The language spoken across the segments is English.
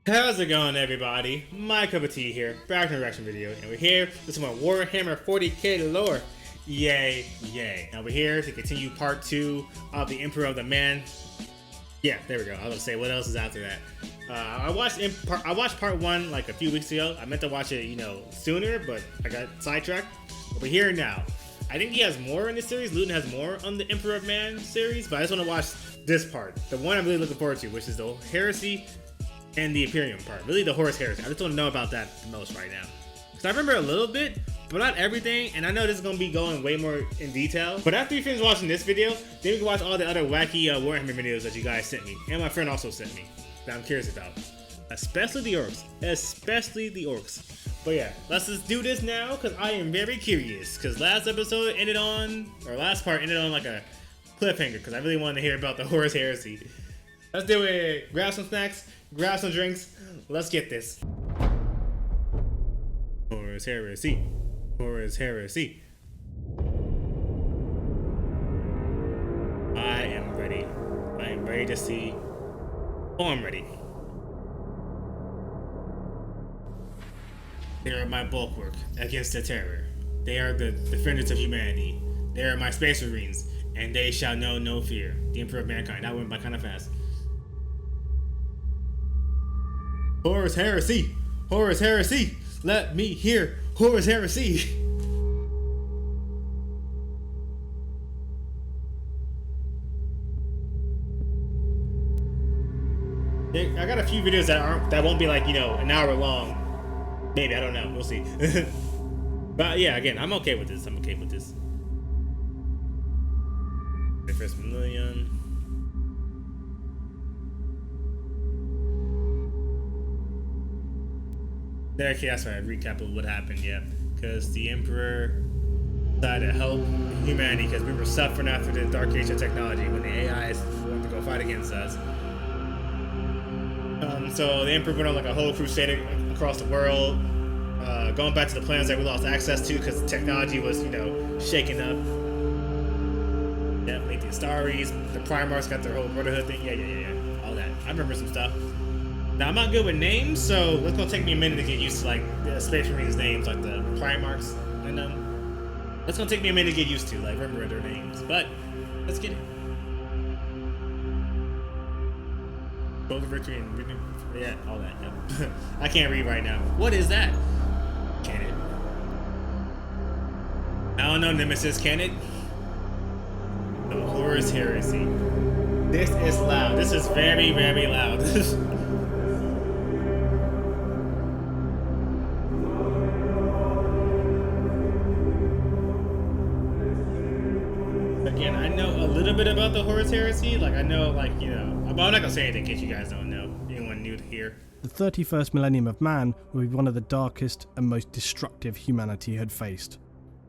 How's it going, everybody? My cup of tea here, back in a reaction video, and we're here with some more Warhammer 40K lore. Yay, yay. Now we're here to continue part 2 of the Emperor of the Man. Yeah, there we go. I was gonna say, what else is after that? I watched part 1 like a few weeks ago. I meant to watch it, sooner, but I got sidetracked. But we're here now. I think he has more in this series. Luton has more on the Emperor of Man series, but I just want to watch this part. The one I'm really looking forward to, which is the Heresy and the Imperium part. Really the Horus Heresy. I just want to know about that the most right now. Because I remember a little bit, but not everything, and I know this is going to be going way more in detail. But after you finish watching this video, then we can watch all the other wacky Warhammer videos that you guys sent me, and my friend also sent me, that I'm curious about. Especially the orcs. Especially the orcs. But yeah, let's just do this now, because I am very curious. Because last part ended on like a cliffhanger, because I really wanted to hear about the Horus Heresy. Let's do it. Grab some snacks, grab some drinks. Let's get this. Horus Heresy. Horus Heresy. I am ready. I am ready to see. Oh, I'm ready. They are my bulwark against the terror. They are the defenders of humanity. They are my space marines, and they shall know no fear. The Emperor of Mankind. That went by kind of fast. Horus Heresy! Horus Heresy! Let me hear Horus Heresy! I got a few videos that won't be like, an hour long. Maybe, I don't know. We'll see. But yeah, again, I'm okay with this. I'm okay with this. The first millennium. Okay, that's right. Recap of what happened, yeah. Because the Emperor decided to help humanity because we were suffering after the Dark Age of technology when the AIs wanted to go fight against us. So the Emperor went on like a whole crusade across the world, going back to the planets that we lost access to because the technology was, shaken up. Yeah, like the Astaris, the Primarchs got their whole brotherhood thing. Yeah. All that. I remember some stuff. Now, I'm not good with names, so it's gonna take me a minute to get used to like the Space Marines names, like the Primarchs, and it's gonna take me a minute to get used to, like, remember their names. But let's get it. Both victory and yeah, all that. Yeah. I can't read right now. What is that? Can it? I don't know, Nemesis. Can it? The Horus Heresy. This is loud. This is very, very loud. Again, I know a little bit about the Horus Heresy. Like, I know, I'm not gonna say anything in case you guys don't know. Anyone new to here. The 31st millennium of man would be one of the darkest and most destructive humanity had faced.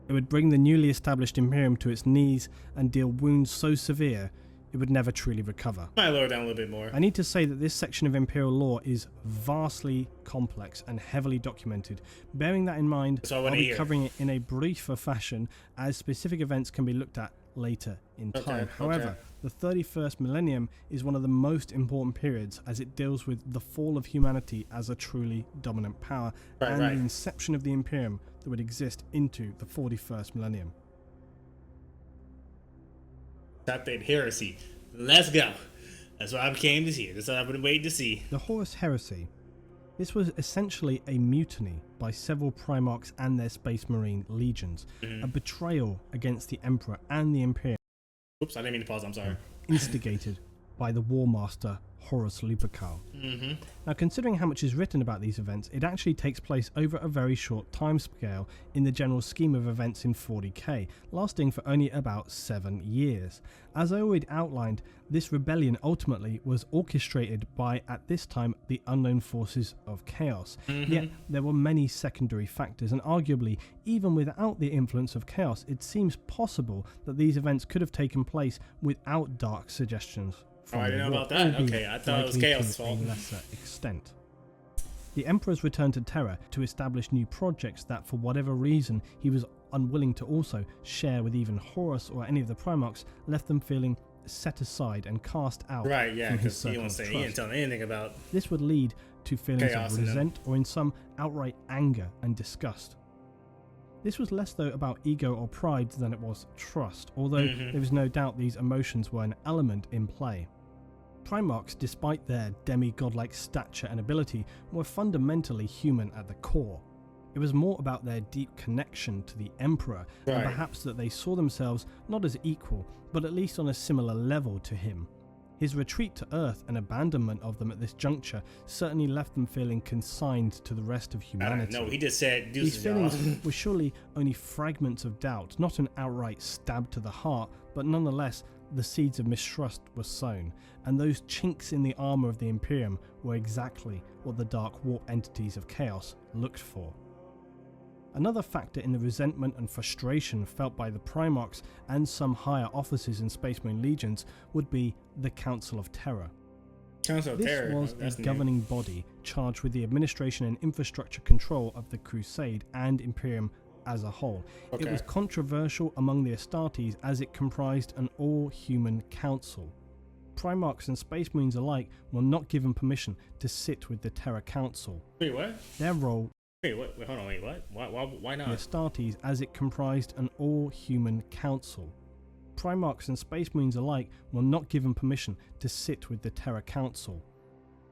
It would bring the newly established Imperium to its knees and deal wounds so severe it would never truly recover. I might lower down a little bit more. I need to say that this section of Imperial lore is vastly complex and heavily documented. Bearing that in mind, I'll be covering it in a briefer fashion as specific events can be looked at later in time. However, the 31st millennium is one of the most important periods as it deals with the fall of humanity as a truly dominant power and the inception of the Imperium that would exist into the 41st millennium. That big heresy. Let's go. That's what I came to see. That's what I've been waiting to see. The Horus Heresy. This was essentially a mutiny by several Primarchs and their Space Marine legions. A betrayal against the Emperor and the Imperium. Oops, I didn't mean to pause. I'm sorry. Instigated by the War Master Horus Lupercal. Now, considering how much is written about these events, it actually takes place over a very short time scale in the general scheme of events in 40k, lasting for only about 7 years. As I already outlined, this rebellion ultimately was orchestrated by, at this time, the unknown forces of chaos. Yet there were many secondary factors, and arguably, even without the influence of chaos, it seems possible that these events could have taken place without dark suggestions. Oh, I didn't know about that. Okay, I thought it was Chaos' fault. To a lesser extent. The Emperor's return to Terra to establish new projects that, for whatever reason, he was unwilling to also share with even Horus or any of the Primarchs, left them feeling set aside and cast out Right, yeah, from his because he circle won't of say, he trust. didn't tell me anything about. This would lead to feelings Chaos of in them. resent or in some outright anger and disgust. This was less though about ego or pride than it was trust, although there is no doubt these emotions were an element in play. Primarchs, despite their demigod-like stature and ability, were fundamentally human at the core. It was more about their deep connection to the Emperor, and perhaps that they saw themselves not as equal, but at least on a similar level to him. His retreat to Earth and abandonment of them at this juncture certainly left them feeling consigned to the rest of humanity. No, he just said, these feelings were surely only fragments of doubt, not an outright stab to the heart, but nonetheless the seeds of mistrust were sown, and those chinks in the armour of the Imperium were exactly what the dark warp entities of chaos looked for. Another factor in the resentment and frustration felt by the Primarchs and some higher officers in Space Marine legions would be the Council of Terror. This was a governing body charged with the administration and infrastructure control of the Crusade and Imperium as a whole. It was controversial among the Astartes as it comprised an all-human council. Primarchs and Space Marines alike were not given permission to sit with the Terror Council. Wait, what? Their role... Wait, hold on, wait, what? Why not? The Astartes as it comprised an all-human council. Primarchs and Space Marines alike were not given permission to sit with the Terror Council.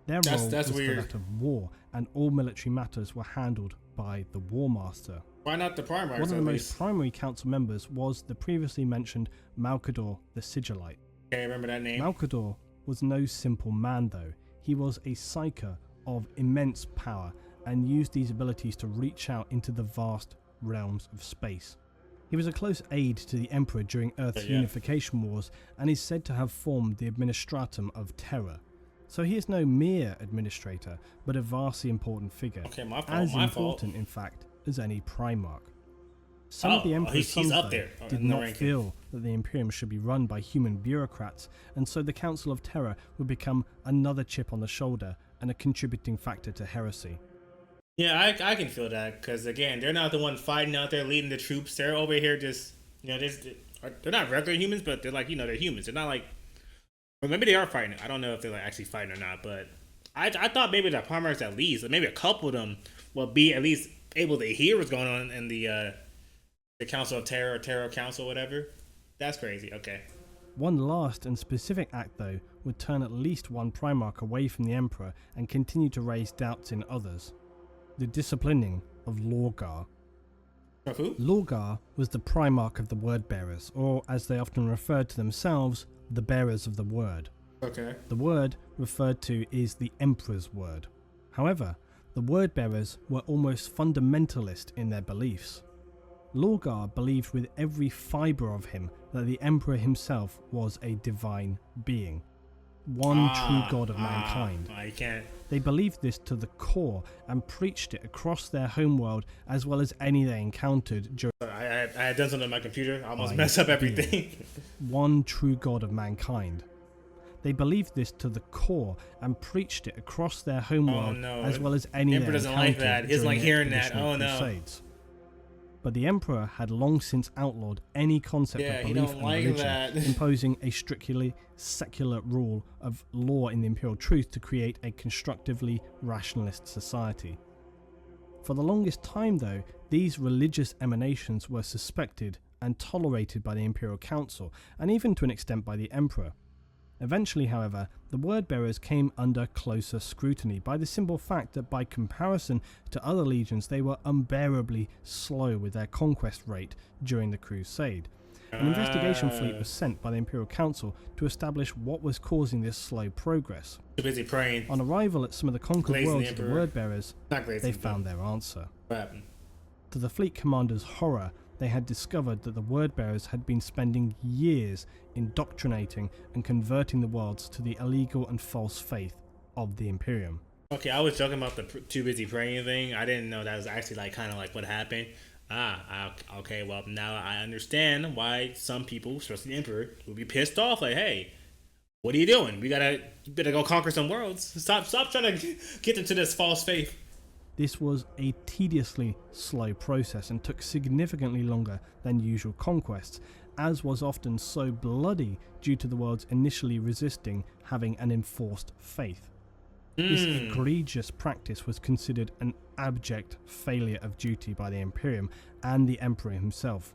Their role was that of war, and all military matters were handled by the War Master. Why not the Primarchs? One of the most primary council members was the previously mentioned Malcador the Sigillite. Okay, remember that name. Malcador was no simple man though. He was a psyker of immense power and used these abilities to reach out into the vast realms of space. He was a close aide to the Emperor during Earth's unification wars and is said to have formed the Administratum of Terror. So he is no mere administrator, but a vastly important figure, as important in fact as any Primarch. Some of the Emperor's sons did not feel that the Imperium should be run by human bureaucrats, and so the Council of Terror would become another chip on the shoulder and a contributing factor to heresy. Yeah, I can feel that, because again, they're not the one fighting out there, leading the troops. They're over here just, they're not regular humans, but they're like, they're humans. They're not like, or maybe they are fighting. I don't know if they're like actually fighting or not, but I thought maybe the Primarchs at least, maybe a couple of them will be at least able to hear what's going on in the Council of Terror or Terror Council, whatever. That's crazy. Okay. One last and specific act, though, would turn at least one Primarch away from the Emperor and continue to raise doubts in others. The disciplining of Lorgar. Of who? Lorgar was the Primarch of the Word-Bearers, or as they often referred to themselves, the Bearers of the Word. Okay. The word referred to is the Emperor's word. However, the Word-Bearers were almost fundamentalist in their beliefs. Lorgar believed with every fibre of him that the Emperor himself was a divine being, one true god of mankind. I can't. They believed this to the core and preached it across their homeworld as well as any they encountered during... I had done something on my computer. I almost messed up everything. One true god of mankind. They believed this to the core and preached it across their homeworld as well as any Emperor doesn't like that. He's like hearing that. Oh no. Crusades. But the Emperor had long since outlawed any concept of belief and religion, imposing a strictly secular rule of law in the imperial truth to create a constructively rationalist society. For the longest time, though, these religious emanations were suspected and tolerated by the Imperial Council, and even to an extent by the Emperor. Eventually, however, the word-bearers came under closer scrutiny by the simple fact that by comparison to other legions they were unbearably slow with their conquest rate during the Crusade. An investigation fleet was sent by the Imperial Council to establish what was causing this slow progress. Too busy praying. On arrival at some of the conquered worlds of the word-bearers, they found their answer. What happened? To the fleet commander's horror, they had discovered that the word-bearers had been spending years indoctrinating and converting the worlds to the illegal and false faith of the Imperium. Okay, I was joking about the too busy praying thing. I didn't know that was actually like kind of like what happened. Okay, well now I understand why some people, especially the Emperor, would be pissed off. Like, hey, what are you doing? You better go conquer some worlds. Stop trying to get them to this false faith. This was a tediously slow process and took significantly longer than usual conquests, as was often so bloody due to the world's initially resisting having an enforced faith. This egregious practice was considered an abject failure of duty by the Imperium and the Emperor himself.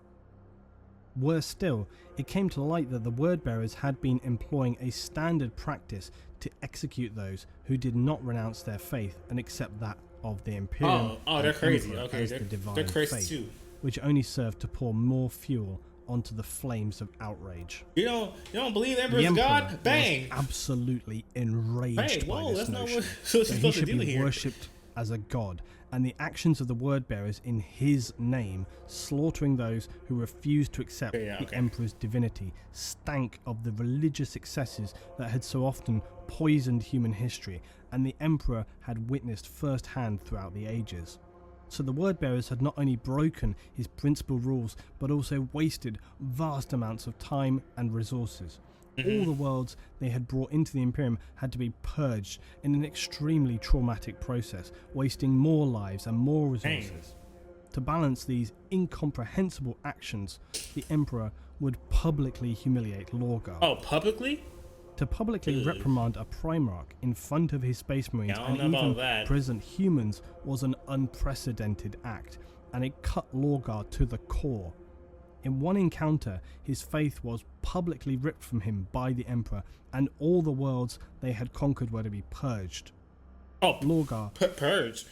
Worse still, it came to light that the word-bearers had been employing a standard practice to execute those who did not renounce their faith and accept that of the Imperium. Oh, they're crazy. Emperor Okay, as the divine they're crazy faith, too. which only served to pour more fuel onto the flames of outrage. You don't believe the Emperor's The Emperor God? Bang! was absolutely enraged Hey, by whoa, this that's not notion what he's that he supposed to should do be here. worshipped as a god, and the actions of the word-bearers in his name, slaughtering those who refused to accept the Emperor's divinity, stank of the religious excesses that had so often poisoned human history, and the Emperor had witnessed firsthand throughout the ages. So the word-bearers had not only broken his principal rules, but also wasted vast amounts of time and resources. All the worlds they had brought into the Imperium had to be purged in an extremely traumatic process, wasting more lives and more resources. To balance these incomprehensible actions, the Emperor would publicly humiliate Lorgar. Oh, publicly? To publicly reprimand a Primarch in front of his Space Marines and even present humans was an unprecedented act, and it cut Lorgar to the core. In one encounter, his faith was publicly ripped from him by the Emperor, and all the worlds they had conquered were to be purged. Oh, Lorgar purged.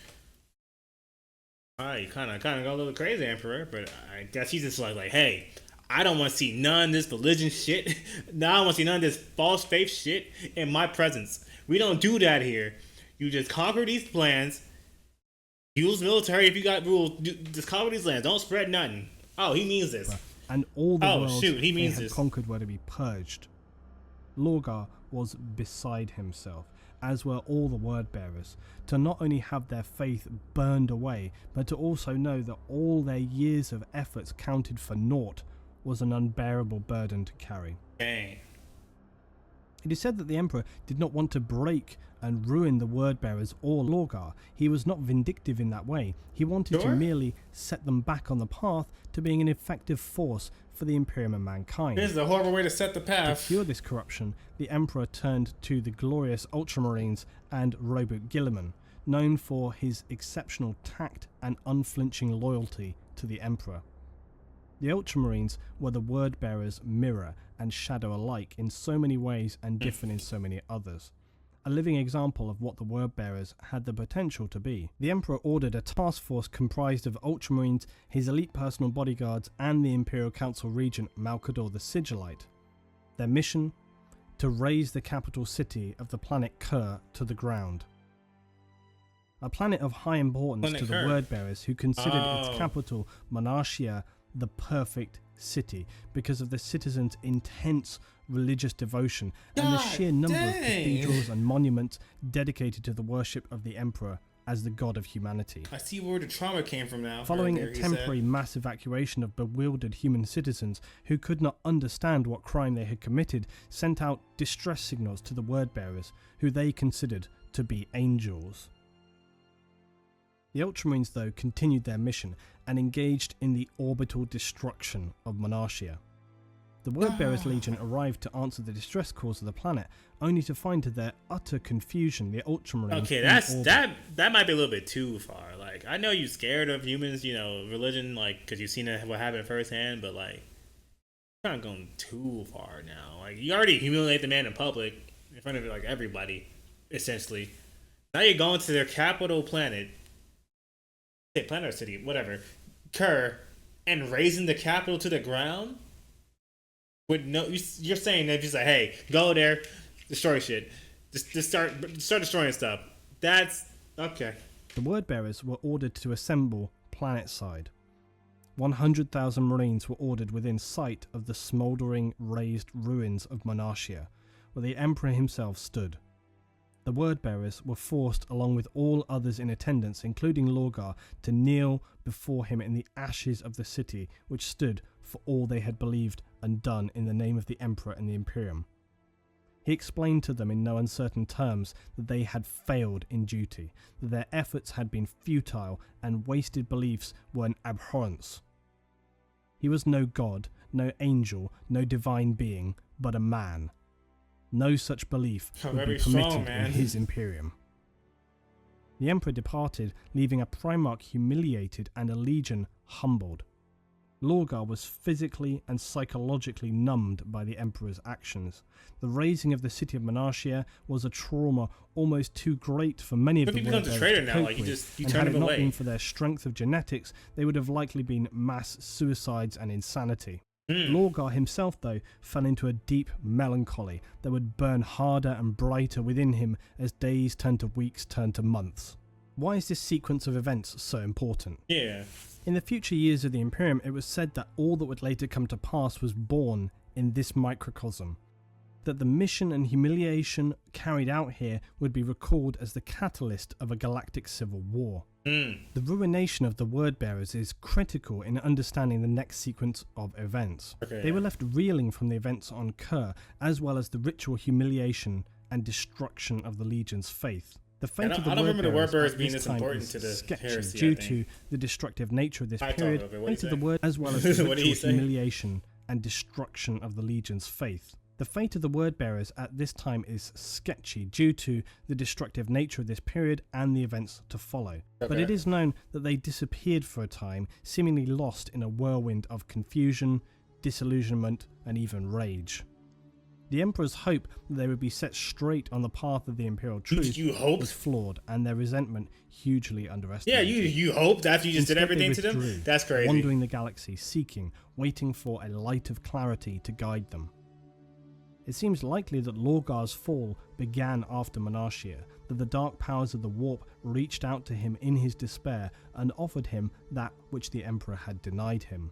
You kind of got a little crazy, Emperor, but I guess he's just like, hey, I don't want to see none of this religion shit. Now I don't want to see none of this false faith shit in my presence. We don't do that here. You just conquer these plans. Use military if you got rules. Just conquer these lands. Don't spread nothing. Oh, he means this. And all the worlds he means they had conquered were to be purged. Lorgar was beside himself, as were all the word-bearers, to not only have their faith burned away, but to also know that all their years of efforts counted for naught was an unbearable burden to carry. Dang. It is said that the Emperor did not want to break and ruin the word-bearers or Lorgar. He was not vindictive in that way. He wanted to merely set them back on the path to being an effective force for the Imperium and mankind. This is a horrible way to set the path. To cure this corruption, the Emperor turned to the glorious Ultramarines and Robert Guilliman, known for his exceptional tact and unflinching loyalty to the Emperor. The Ultramarines were the word-bearers' mirror and shadow alike in so many ways and different in so many others. A living example of what the word-bearers had the potential to be. The Emperor ordered a task force comprised of Ultramarines, his elite personal bodyguards, and the Imperial Council regent Malkador the Sigillite. Their mission? To raise the capital city of the planet Kur to the ground. A planet of high importance to the word-bearers, who considered its capital, Monarchia, the perfect city because of the citizens' intense religious devotion and the sheer number of cathedrals and monuments dedicated to the worship of the Emperor as the god of humanity. I see where the trauma came from now. Following a temporary mass evacuation of bewildered human citizens who could not understand what crime they had committed, sent out distress signals to the word-bearers, who they considered to be angels. The Ultramarines, though, continued their mission and engaged in the orbital destruction of Monarchia. The Word-Bearers Legion arrived to answer the distress calls of the planet, only to find to their utter confusion the Ultramarines. Okay, that might be a little bit too far. Like, I know you're scared of humans, religion, like, because you've seen what happened firsthand, but like, you're not going too far now. Like, you already humiliate the man in public in front of like everybody, essentially. Now you're going to their capital planet. Planet or city, whatever, Kur, and raising the capital to the ground with no. You're saying that just like, hey, go there, destroy shit, just start destroying stuff. That's okay. The word-bearers were ordered to assemble planet-side. 100,000 Marines were ordered within sight of the smouldering, razed ruins of Monarchia, where the Emperor himself stood. The word-bearers were forced, along with all others in attendance, including Lorgar, to kneel before him in the ashes of the city, which stood for all they had believed and done in the name of the Emperor and the Imperium. He explained to them in no uncertain terms that they had failed in duty, that their efforts had been futile, and wasted beliefs were an abhorrence. He was no god, no angel, no divine being, but a man. No such belief would be permitted in his Imperium. The Emperor departed, leaving a Primarch humiliated and a legion humbled. Lorgar was physically and psychologically numbed by the Emperor's actions. The razing of the city of Monarchia was a trauma almost too great for many of the Word Bearers to cope with, and had it not been for their strength of genetics, they would have likely been mass suicides and insanity. Lorgar himself, though, fell into a deep melancholy that would burn harder and brighter within him as days turned to weeks, turned to months. Why is this sequence of events so important? Yeah. In the future years of the Imperium, it was said that all that would later come to pass was born in this microcosm, that the mission and humiliation carried out here would be recalled as the catalyst of a galactic civil war. The ruination of the Word Bearers is critical in understanding the next sequence of events. They were left reeling from the events on Kur, as well as the ritual humiliation and destruction of the Legion's faith. The fate of the Word Bearers being this important to the heresy, due to the destructive nature of this period, and to the word as well as the ritual humiliation and destruction of the Legion's faith. The fate of the Word Bearers at this time is sketchy due to the destructive nature of this period and the events to follow. But it is known that they disappeared for a time, seemingly lost in a whirlwind of confusion, disillusionment, and even rage. The Emperor's hope that they would be set straight on the path of the Imperial truth was flawed, and their resentment hugely underestimated. Yeah, you hoped after you just did everything to them? That's crazy. Wandering the galaxy, seeking, waiting for a light of clarity to guide them. It seems likely that Lorgar's fall began after Monarchia, that the dark powers of the Warp reached out to him in his despair and offered him that which the Emperor had denied him,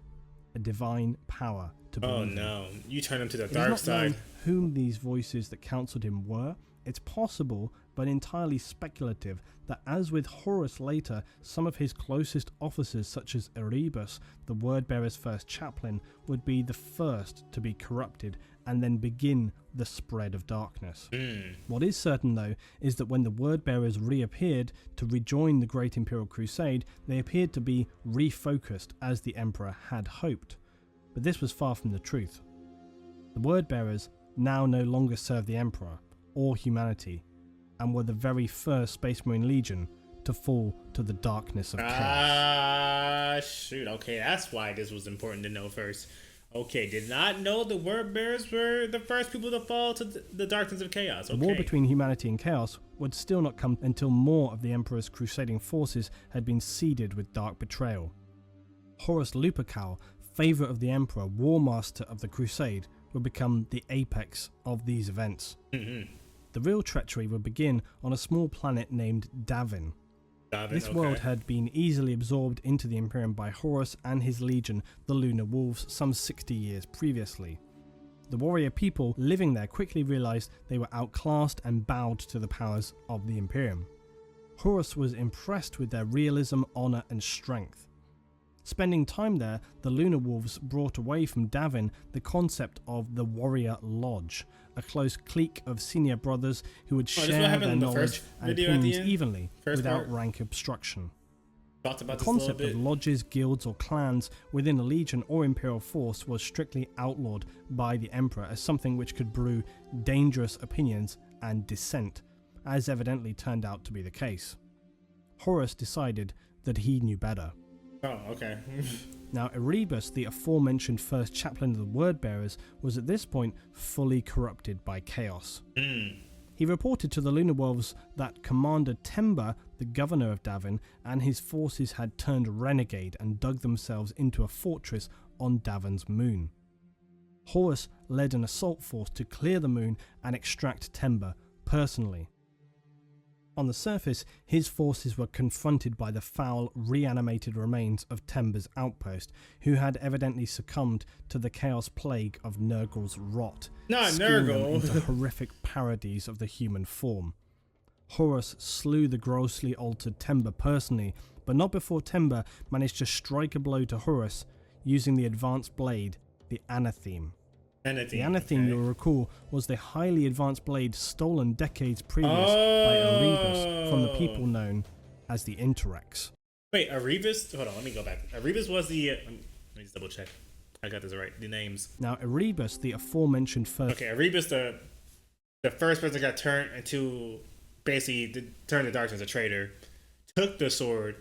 a divine power to believe. Oh no, you turn him to the dark side. Whom these voices that counselled him were, it's possible, but entirely speculative, that as with Horus later, some of his closest officers such as Erebus, the Word-Bearer's first chaplain, would be the first to be corrupted and then begin the spread of darkness. What is certain though, is that when the Word-Bearers reappeared to rejoin the Great Imperial Crusade, they appeared to be refocused as the Emperor had hoped. But this was far from the truth. The Word-Bearers now no longer served the Emperor or humanity, and were the very first Space Marine Legion to fall to the darkness of chaos. Shoot, okay, that's why this was important to know first. Okay, did not know the Word Bearers were the first people to fall to the darkness of chaos. Okay. The war between humanity and chaos would still not come until more of the Emperor's crusading forces had been seeded with dark betrayal. Horus Lupercal, favourite of the Emperor, War Master of the Crusade, would become the apex of these events. The real treachery would begin on a small planet named Davin. This world had been easily absorbed into the Imperium by Horus and his legion, the Lunar Wolves, some 60 years previously. The warrior people living there quickly realised they were outclassed and bowed to the powers of the Imperium. Horus was impressed with their realism, honour and strength. Spending time there, the Lunar Wolves brought away from Davin the concept of the Warrior Lodge, a close clique of senior brothers who would share their knowledge and opinions evenly, without rank obstruction. The concept of lodges, guilds or clans within a legion or imperial force was strictly outlawed by the Emperor as something which could brew dangerous opinions and dissent, as evidently turned out to be the case. Horus decided that he knew better. Oh, okay. Now, Erebus, the aforementioned first chaplain of the Word Bearers, was at this point fully corrupted by chaos. He reported to the Lunar Wolves that Commander Temba, the governor of Davin, and his forces had turned renegade and dug themselves into a fortress on Davin's moon. Horus led an assault force to clear the moon and extract Temba personally. On the surface, his forces were confronted by the foul, reanimated remains of Temba's outpost, who had evidently succumbed to the chaos plague of Nurgle's rot, skewing them into horrific parodies of the human form. Horus slew the grossly altered Temba personally, but not before Temba managed to strike a blow to Horus using the advanced blade, the Anatheme. The Anatheme, you'll recall, was the highly advanced blade stolen decades previous by Erebus from the people known as the Interrex. Wait, Erebus? Hold on, let me go back. Erebus was the... let me just double check. I got this right. The names. Now, Erebus, the aforementioned first... Okay, Erebus, the first person that got turned into, basically turned to darkness, a traitor, took the sword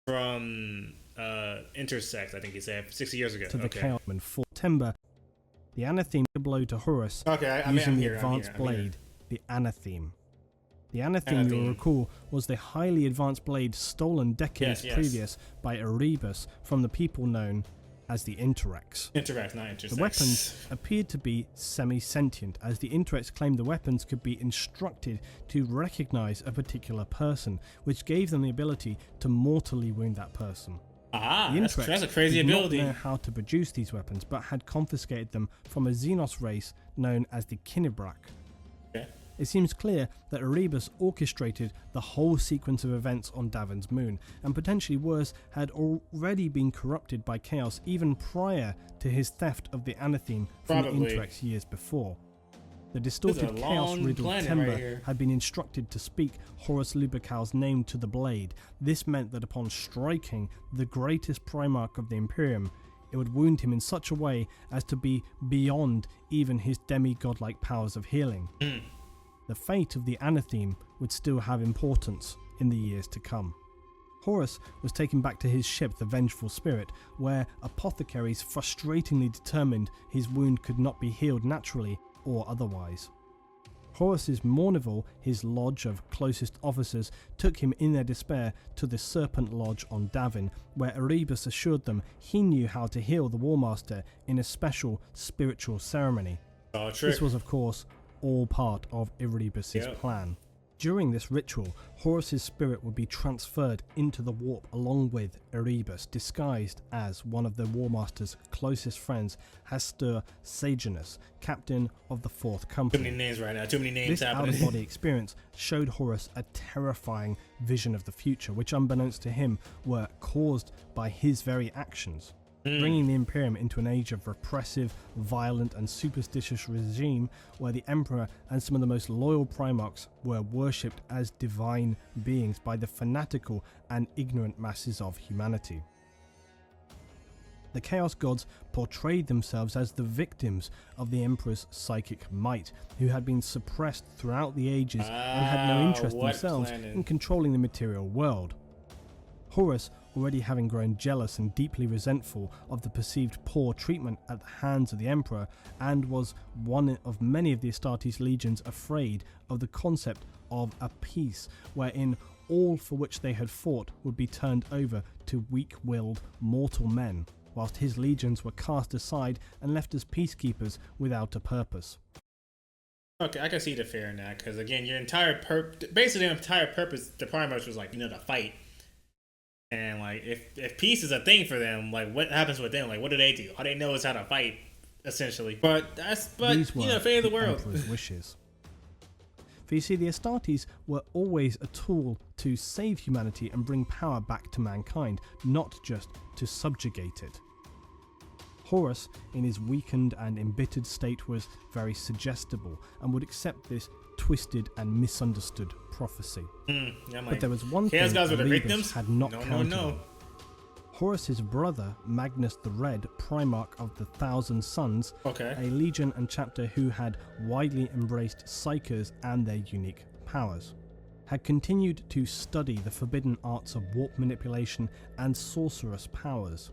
from Intersex, I think he said, 60 years ago. To the Chaos in September, the Anatheme blow to Horus using the advanced blade, the Anatheme. The Anatheme, you'll recall, was the highly advanced blade stolen decades previous by Erebus from the people known as the Interrex. Interrex, not Intersex. The weapons appeared to be semi-sentient, as the Interrex claimed the weapons could be instructed to recognize a particular person, which gave them the ability to mortally wound that person. Ah, the that's a crazy ability. Did not know how to produce these weapons, but had confiscated them from a Xenos race known as the Kinebrak. Okay. It seems clear that Erebus orchestrated the whole sequence of events on Davin's moon, and potentially worse, had already been corrupted by Chaos even prior to his theft of the Anatheme from the Interrex years before. The distorted chaos-riddled Tember had been instructed to speak Horus Lupercal's name to the blade. This meant that upon striking the greatest Primarch of the Imperium, it would wound him in such a way as to be beyond even his demi-godlike powers of healing. The fate of the Anatheme would still have importance in the years to come. Horus was taken back to his ship, the Vengeful Spirit, where apothecaries frustratingly determined his wound could not be healed naturally or otherwise. Horus's Mournival, his lodge of closest officers, took him in their despair to the Serpent Lodge on Davin, where Erebus assured them he knew how to heal the Warmaster in a special spiritual ceremony. This was, of course, all part of Erebus's plan. During this ritual, Horus's spirit would be transferred into the warp along with Erebus, disguised as one of the Warmaster's closest friends, Hastur Sagenus, captain of the 4th Company. Too many names right now, too many names happening. This out-of-body experience showed Horus a terrifying vision of the future, which unbeknownst to him were caused by his very actions. Bringing the Imperium into an age of repressive, violent and superstitious regime where the Emperor and some of the most loyal Primarchs were worshipped as divine beings by the fanatical and ignorant masses of humanity. The Chaos Gods portrayed themselves as the victims of the Emperor's psychic might, who had been suppressed throughout the ages and had no interest themselves in controlling the material world. Horus, already having grown jealous and deeply resentful of the perceived poor treatment at the hands of the Emperor, and was one of many of the Astartes legions afraid of the concept of a peace wherein all for which they had fought would be turned over to weak-willed mortal men, whilst his legions were cast aside and left as peacekeepers without a purpose. Okay, I can see the fear in that, because again, your entire basically the entire purpose, the Primarchs was like, to fight. And like, if peace is a thing for them, like, what happens with them? Like, what do? All they know is how to fight, essentially. But fate of the world. Emperor's wishes. For you see, the Astartes were always a tool to save humanity and bring power back to mankind, not just to subjugate it. Horus, in his weakened and embittered state, was very suggestible and would accept this twisted and misunderstood prophecy. But there was one thing Erebus had not counted on. Horus's brother, Magnus the Red, Primarch of the 1,000 Suns, a legion and chapter who had widely embraced Psykers and their unique powers, had continued to study the forbidden arts of warp manipulation and sorcerous powers.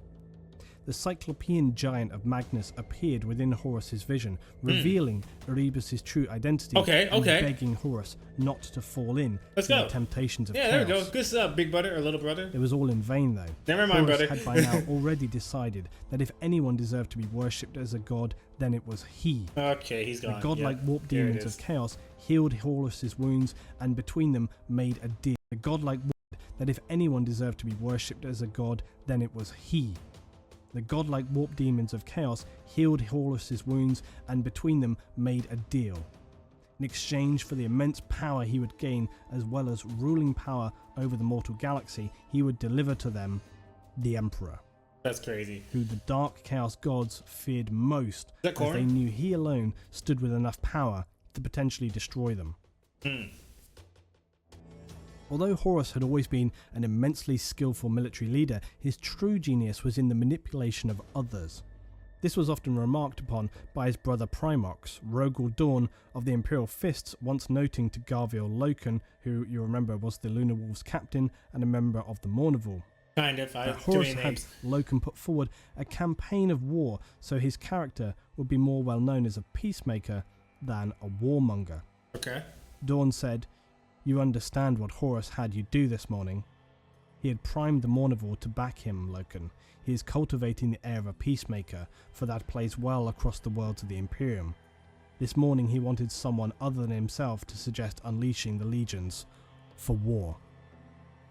The Cyclopean giant of Magnus appeared within Horus's vision, revealing Erebus's true identity and begging Horus not to fall in to the temptations of chaos. There we go. Good stuff, big brother or little brother. It was all in vain, though. Never mind, Horus brother. had by now already decided that if anyone deserved to be worshipped as a god, then it was he. Okay, he's gone. The godlike warp demons of chaos healed Horus's wounds, and between them made a deal. The godlike that if anyone deserved to be worshipped as a god, then it was he. The godlike warp demons of chaos healed Horus's wounds, and between them made a deal. In exchange for the immense power he would gain, as well as ruling power over the mortal galaxy, he would deliver to them the Emperor. That's crazy. Who the dark chaos gods feared most, as they knew he alone stood with enough power to potentially destroy them. Although Horus had always been an immensely skillful military leader, his true genius was in the manipulation of others. This was often remarked upon by his brother Primarchs, Rogel Dawn of the Imperial Fists once noting to Garviel Loken, who you remember was the Lunar Wolves captain and a member of the Mournival, Kind of. that Horus had Loken put forward a campaign of war so his character would be more well known as a peacemaker than a warmonger. Okay. Dawn said, "You understand what Horus had you do this morning. He had primed the Mournival to back him, Loken. He is cultivating the air of a peacemaker, for that plays well across the worlds of the Imperium. This morning he wanted someone other than himself to suggest unleashing the legions for war."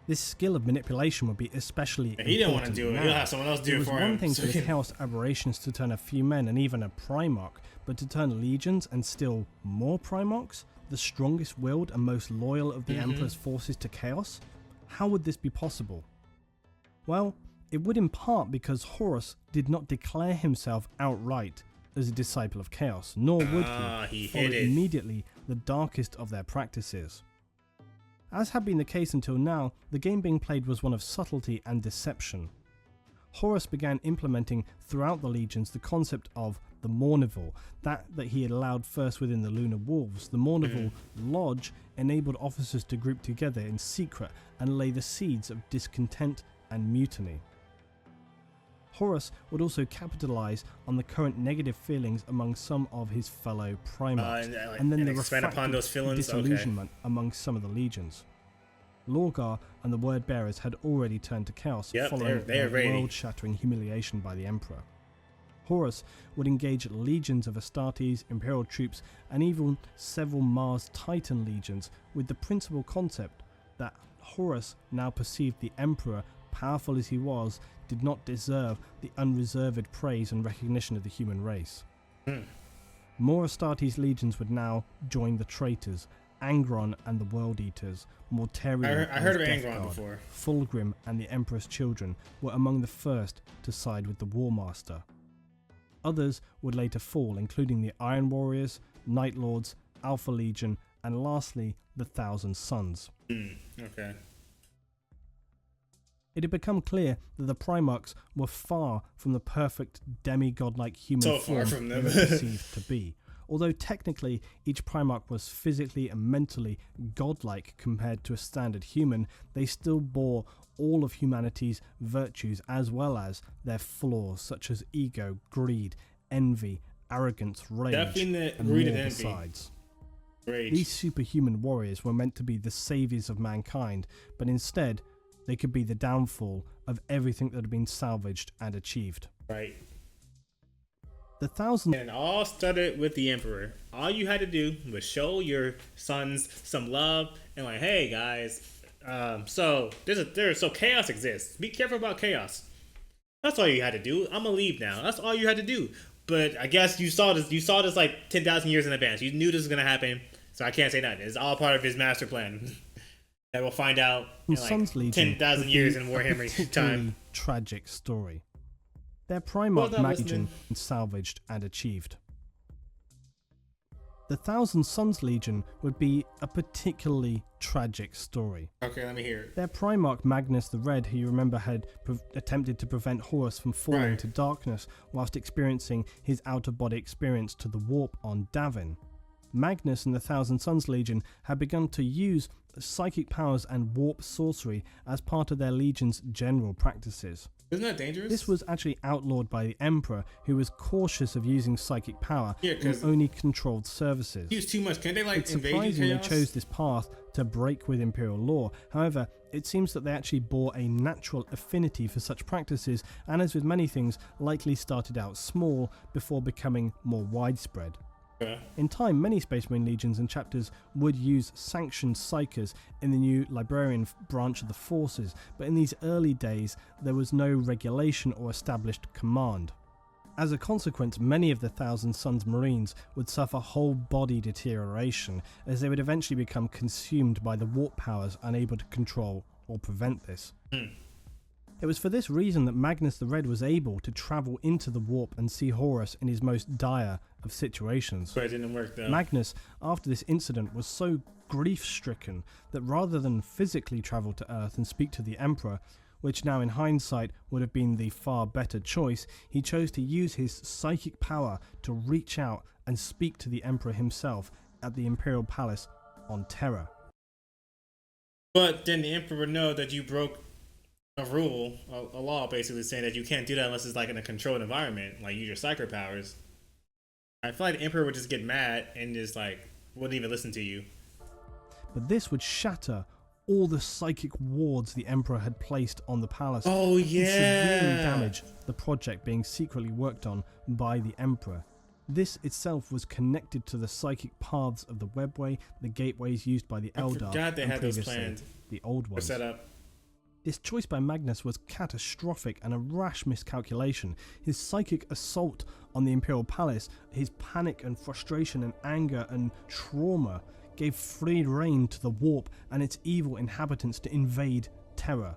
This skill of manipulation would be especially important. He didn't want to do it. now. He'll have someone else do it for him. It was one thing for the Chaos Aberrations to turn a few men and even a Primarch, but to turn legions and still more Primarchs, the strongest willed and most loyal of the Emperor's forces to Chaos? How would this be possible? Well, it would in part because Horus did not declare himself outright as a disciple of Chaos, nor would he follow immediately the darkest of their practices. As had been the case until now, the game being played was one of subtlety and deception. Horus began implementing throughout the legions the concept of the Mournival, that he had allowed first within the Lunar Wolves. The Mournival Lodge enabled officers to group together in secret and lay the seeds of discontent and mutiny. Horus would also capitalize on the current negative feelings among some of his fellow Primarchs, and then the refracted disillusionment among some of the legions. Lorgar and the Word Bearers had already turned to Chaos following a world-shattering humiliation by the Emperor. Horus would engage legions of Astartes, Imperial troops, and even several Mars Titan legions with the principal concept that Horus now perceived the Emperor, powerful as he was, did not deserve the unreserved praise and recognition of the human race. More Astartes legions would now join the traitors, Angron and the World Eaters, Mortarion I heard of Death Angron Guard, before. Fulgrim and the Emperor's children were among the first to side with the War Master. Others would later fall, including the Iron Warriors, Night Lords, Alpha Legion, and lastly, the Thousand Sons. Okay. It had become clear that the Primarchs were far from the perfect demigod-like human form they were perceived to be. Although technically each Primarch was physically and mentally godlike compared to a standard human, they still bore all of humanity's virtues as well as their flaws such as ego, greed, envy, arrogance, rage, and more besides. These superhuman warriors were meant to be the saviors of mankind, but instead they could be the downfall of everything that had been salvaged and achieved. Right. The Thousand... And it all started with the Emperor. All you had to do was show your sons some love and like, hey guys, so chaos exists. Be careful about chaos. That's all you had to do. I'm gonna leave now. That's all you had to do. But I guess you saw this. You saw this like 10,000 years in advance. You knew this was gonna happen. So I can't say nothing. It's all part of his master plan. That we'll find out in like 10,000 years in Warhammer time. Tragic story. Their Primarch Legion salvaged and achieved. The Thousand Sons Legion would be a particularly tragic story. Okay, let me hear it. Their Primarch Magnus the Red, who you remember had attempted to prevent Horus from falling to darkness whilst experiencing his out-of-body experience to the warp on Davin. Magnus and the Thousand Sons Legion had begun to use psychic powers and warp sorcery as part of their legion's general practices. Isn't that dangerous? This was actually outlawed by the Emperor, who was cautious of using psychic power in only controlled services. Use too much. Can they like it's invade surprising chaos? They chose this path to break with Imperial law. However, it seems that they actually bore a natural affinity for such practices, and as with many things, likely started out small before becoming more widespread. In time, many Space Marine legions and chapters would use sanctioned psychers in the new librarian branch of the forces, but in these early days there was no regulation or established command. As a consequence, many of the Thousand Sons Marines would suffer whole body deterioration, as they would eventually become consumed by the warp powers, unable to control or prevent this. It was for this reason that Magnus the Red was able to travel into the warp and see Horus in his most dire of situations. But it didn't work though. Magnus, after this incident, was so grief-stricken that rather than physically travel to Earth and speak to the Emperor, which now in hindsight would have been the far better choice, he chose to use his psychic power to reach out and speak to the Emperor himself at the Imperial Palace on Terra. But then the Emperor would know that you broke a rule, a law basically saying that you can't do that unless it's like in a controlled environment, like use your psychic powers. I feel like the Emperor would just get mad and just like wouldn't even listen to you. But this would shatter all the psychic wards the Emperor had placed on the palace. Oh yeah! And severely damage the project being secretly worked on by the Emperor. This itself was connected to the psychic paths of the webway, the gateways used by the Eldar, I forgot they and had those previously planned. the old ones. Set up. This choice by Magnus was catastrophic and a rash miscalculation. His psychic assault on the Imperial Palace, his panic and frustration and anger and trauma gave free rein to the warp and its evil inhabitants to invade Terra.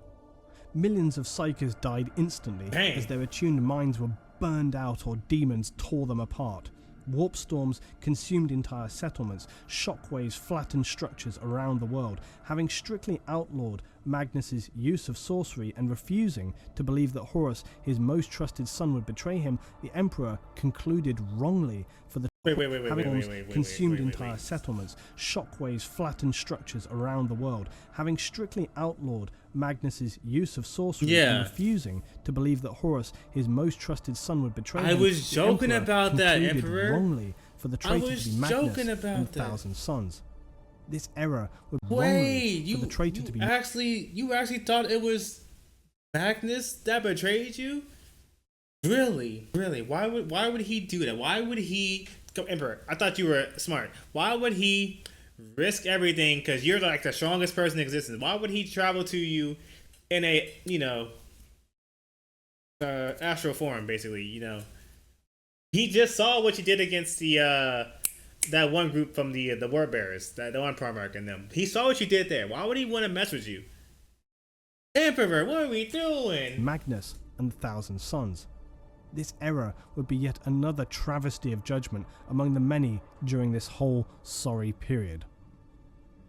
Millions of psykers died instantly as their attuned minds were burned out or demons tore them apart. Warp storms consumed entire settlements, shockwaves flattened structures around the world. Having strictly outlawed Magnus's use of sorcery and refusing to believe that Horus, his most trusted son, would betray him, the Emperor concluded wrongly for the consumed entire settlements, shockwaves flattened structures around the world. Having strictly outlawed Magnus's use of sorcery and refusing to believe that Horus, his most trusted son, would betray him. I was joking about that, Emperor. Wrongly for the traitor to be Magnus and the Thousand Sons. This error would wrongly for the traitor to be. You actually thought it was Magnus that betrayed you? Really? Why would he do that? Why would he go, Emperor? I thought you were smart. Why would he risk everything? Because you're like the strongest person in existence. Why would he travel to you in a astral form, basically? He just saw what you did against the that one group from the Word Bearers, the one Primarch and them. He saw what you did there. Why would he want to mess with you? Emperor, what are we doing? Magnus and the Thousand Sons. This error would be yet another travesty of judgment among the many during this whole sorry period.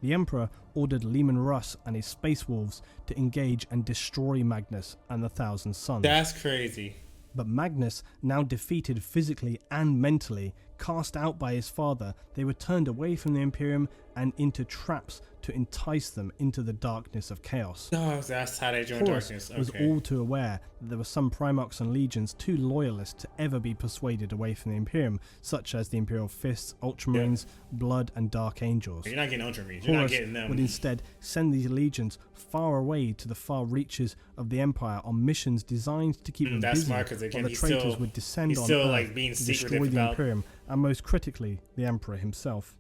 The Emperor ordered Leman Russ and his Space Wolves to engage and destroy Magnus and the Thousand Sons. That's crazy. But Magnus, now defeated physically and mentally, cast out by his father, they were turned away from the Imperium and into traps to entice them into the darkness of chaos. Oh, that's how they joined darkness. Okay. Was all too aware that there were some Primarchs and Legions too loyalist to ever be persuaded away from the Imperium, such as the Imperial Fists, Ultramarines, Blood, and Dark Angels. You're not getting Ultramarines. You're not getting them. Would instead send these legions far away to the far reaches of the Empire on missions designed to keep them busy, smart, again, while the traitors would descend on Earth being to destroy the Imperium, and most critically, the Emperor himself.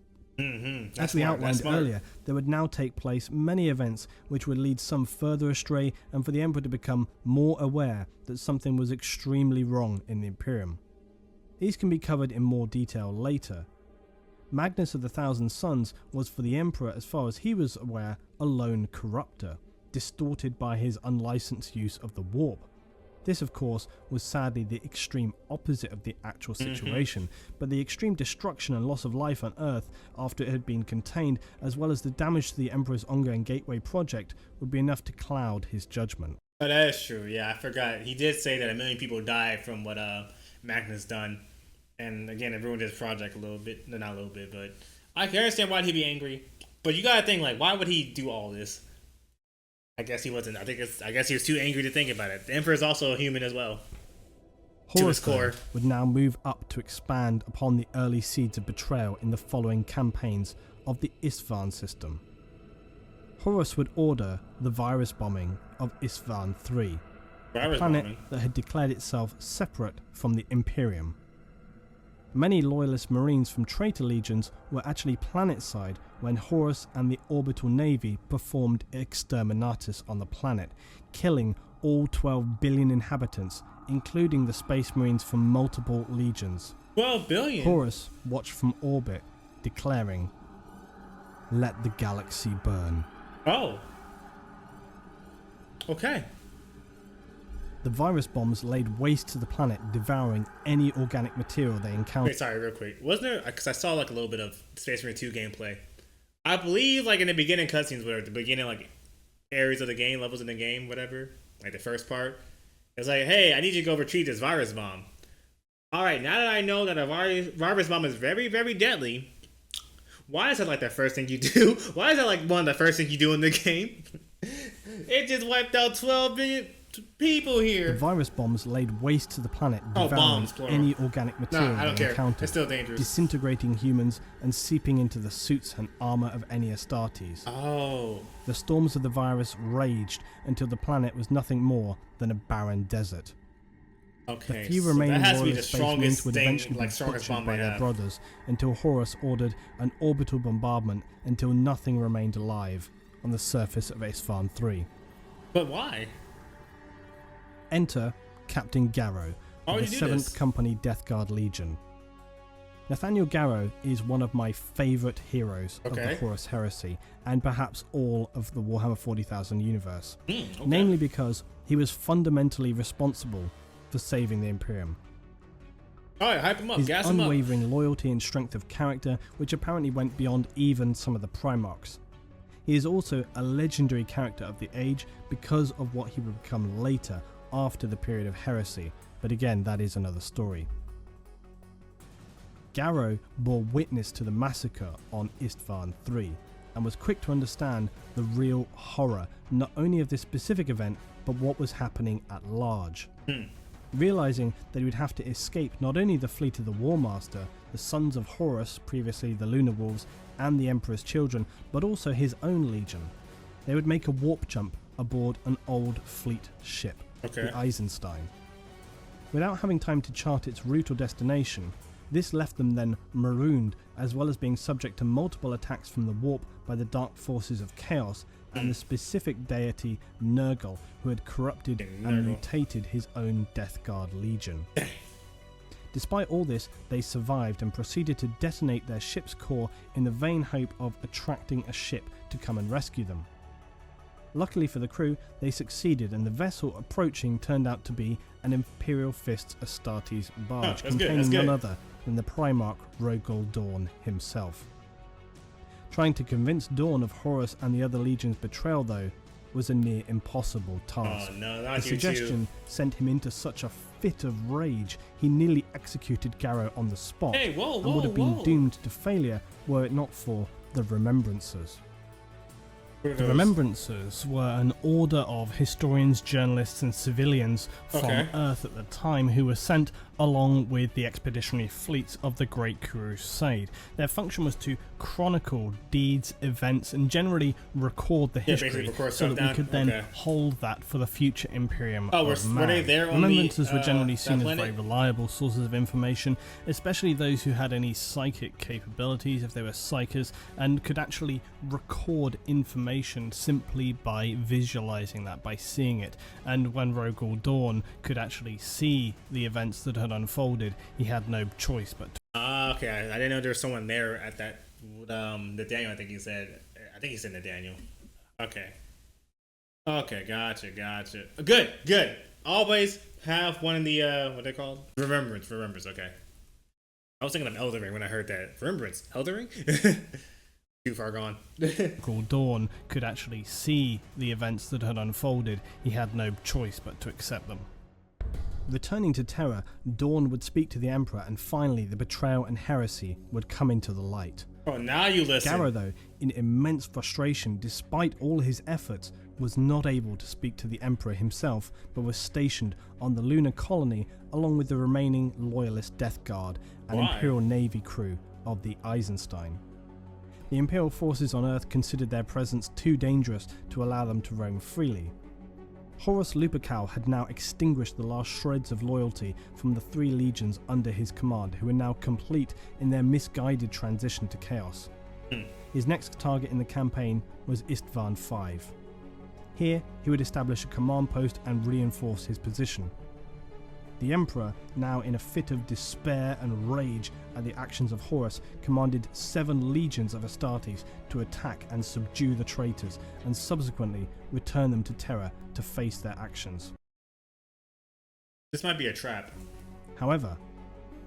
As we outlined earlier, there would now take place many events which would lead some further astray and for the Emperor to become more aware that something was extremely wrong in the Imperium. These can be covered in more detail later. Magnus of the Thousand Sons was for the Emperor, as far as he was aware, a lone corruptor, distorted by his unlicensed use of the warp. This, of course, was sadly the extreme opposite of the actual situation, but the extreme destruction and loss of life on Earth after it had been contained, as well as the damage to the Emperor's ongoing Gateway project, would be enough to cloud his judgment. Oh, that is true, yeah, I forgot. He did say that 1 million people died from what Magnus done, and again, it ruined his project a little bit. No, not a little bit, but I can understand why he'd be angry. But you gotta think, like, why would he do all this? I guess he wasn't. I guess he was too angry to think about it. The Emperor is also a human as well. Horus would now move up to expand upon the early seeds of betrayal in the following campaigns of the Isstvan system. Horus would order the virus bombing of Isstvan III, a planet that had declared itself separate from the Imperium. Many loyalist marines from traitor legions were actually planetside when Horus and the orbital navy performed exterminatus on the planet, killing all 12 billion inhabitants, including the space marines from multiple legions. 12 billion? Horus watched from orbit, declaring, "Let the galaxy burn." Oh. Okay. The virus bombs laid waste to the planet, devouring any organic material they encountered. Wait, sorry, real quick. Wasn't there, because I saw like a little bit of Space Marine 2 gameplay. I believe like in the beginning cutscenes, where at the beginning like areas of the game, levels in the game, whatever, like the first part. It's like, hey, I need you to go retrieve this virus bomb. All right, now that I know that a virus bomb is very, very deadly, why is that like the first thing you do? Why is that like one of the first things you do in the game? It just wiped out 12 billion people here. The virus bombs laid waste to the planet, devouring bombs, plural. any organic material I don't they care. encountered, It's still dangerous. disintegrating humans and seeping into the suits and armor of any Astartes. Oh. The storms of the virus raged until the planet was nothing more than a barren desert. Okay. The few so remaining that has to be the loyalist space strongest marines would thing, eventually like be strongest butchered bomb by they their have. brothers until Horus ordered an orbital bombardment until nothing remained alive on the surface of Isfahan 3. But why? Enter Captain Garrow Why of would the you do 7th this? Company Death Guard Legion. Nathaniel Garrow is one of my favourite heroes of the Okay. Horus Heresy and perhaps all of the Warhammer 40,000 universe, Okay. namely because he was fundamentally responsible for saving the Imperium. All right, hype him up, His gas him up. unwavering loyalty and strength of character, which apparently went beyond even some of the Primarchs. He is also a legendary character of the age because of what he would become later after the period of heresy, but again, that is another story. Garrow bore witness to the massacre on Isfahan 3 and was quick to understand the real horror not only of this specific event but what was happening at large. Realizing that he would have to escape not only the fleet of the War Master, the sons of Horus, previously the Lunar Wolves, and the Emperor's children, but also his own legion, they would make a warp jump aboard an old fleet ship, the Eisenstein. Without having time to chart its route or destination, this left them then marooned, as well as being subject to multiple attacks from the warp by the dark forces of chaos and the specific deity Nurgle, who had corrupted and mutated his own Death Guard legion. Despite all this, they survived and proceeded to detonate their ship's core in the vain hope of attracting a ship to come and rescue them. Luckily for the crew, they succeeded, and the vessel approaching turned out to be an Imperial Fists Astartes barge containing none other than the Primarch Rogol Dawn himself. Trying to convince Dawn of Horus and the other legion's betrayal, though, was a near impossible task. Oh no, The not you suggestion sent him into such a fit of rage, he nearly executed Garrow on the spot, Hey, whoa, and would have been whoa. doomed to failure were it not for the Remembrancers. What are The those? Remembrancers were an order of historians, journalists and civilians from Earth at the time who were sent along with the expeditionary fleets of the Great Crusade. Their function was to chronicle deeds, events and generally record the history record so stuff that we down. could then Okay. hold that for the future Imperium Oh, of were they Man. there on Remembrancers the, were generally that seen as planet? very reliable sources of information, especially those who had any psychic capabilities, if they were psychers, and could actually record information simply by visualizing that, by seeing it. And when Rogol Dawn could actually see the events that had unfolded, he had no choice but to. Okay, I didn't know there was someone there at that. Nathaniel, I think he said. I think he said Nathaniel. Okay. Okay, gotcha. Good. Always have one in the what they called? Remembrance. Okay. I was thinking of Eldering when I heard that. Remembrance. Eldering? Too far gone. Rogol Dawn could actually see the events that had unfolded, he had no choice but to accept them. Returning to Terra, Dawn would speak to the Emperor, and finally the betrayal and heresy would come into the light. Oh, now you listen. Garrow, though, in immense frustration, despite all his efforts, was not able to speak to the Emperor himself, but was stationed on the lunar colony along with the remaining loyalist Death Guard and Why? Imperial Navy crew of the Eisenstein. The Imperial forces on Earth considered their presence too dangerous to allow them to roam freely. Horus Lupercal had now extinguished the last shreds of loyalty from the 3 legions under his command, who were now complete in their misguided transition to chaos. His next target in the campaign was Isfahan 5. Here, he would establish a command post and reinforce his position. The Emperor, now in a fit of despair and rage at the actions of Horus, commanded 7 legions of Astartes to attack and subdue the traitors, and subsequently return them to Terra to face their actions. This might be a trap. However,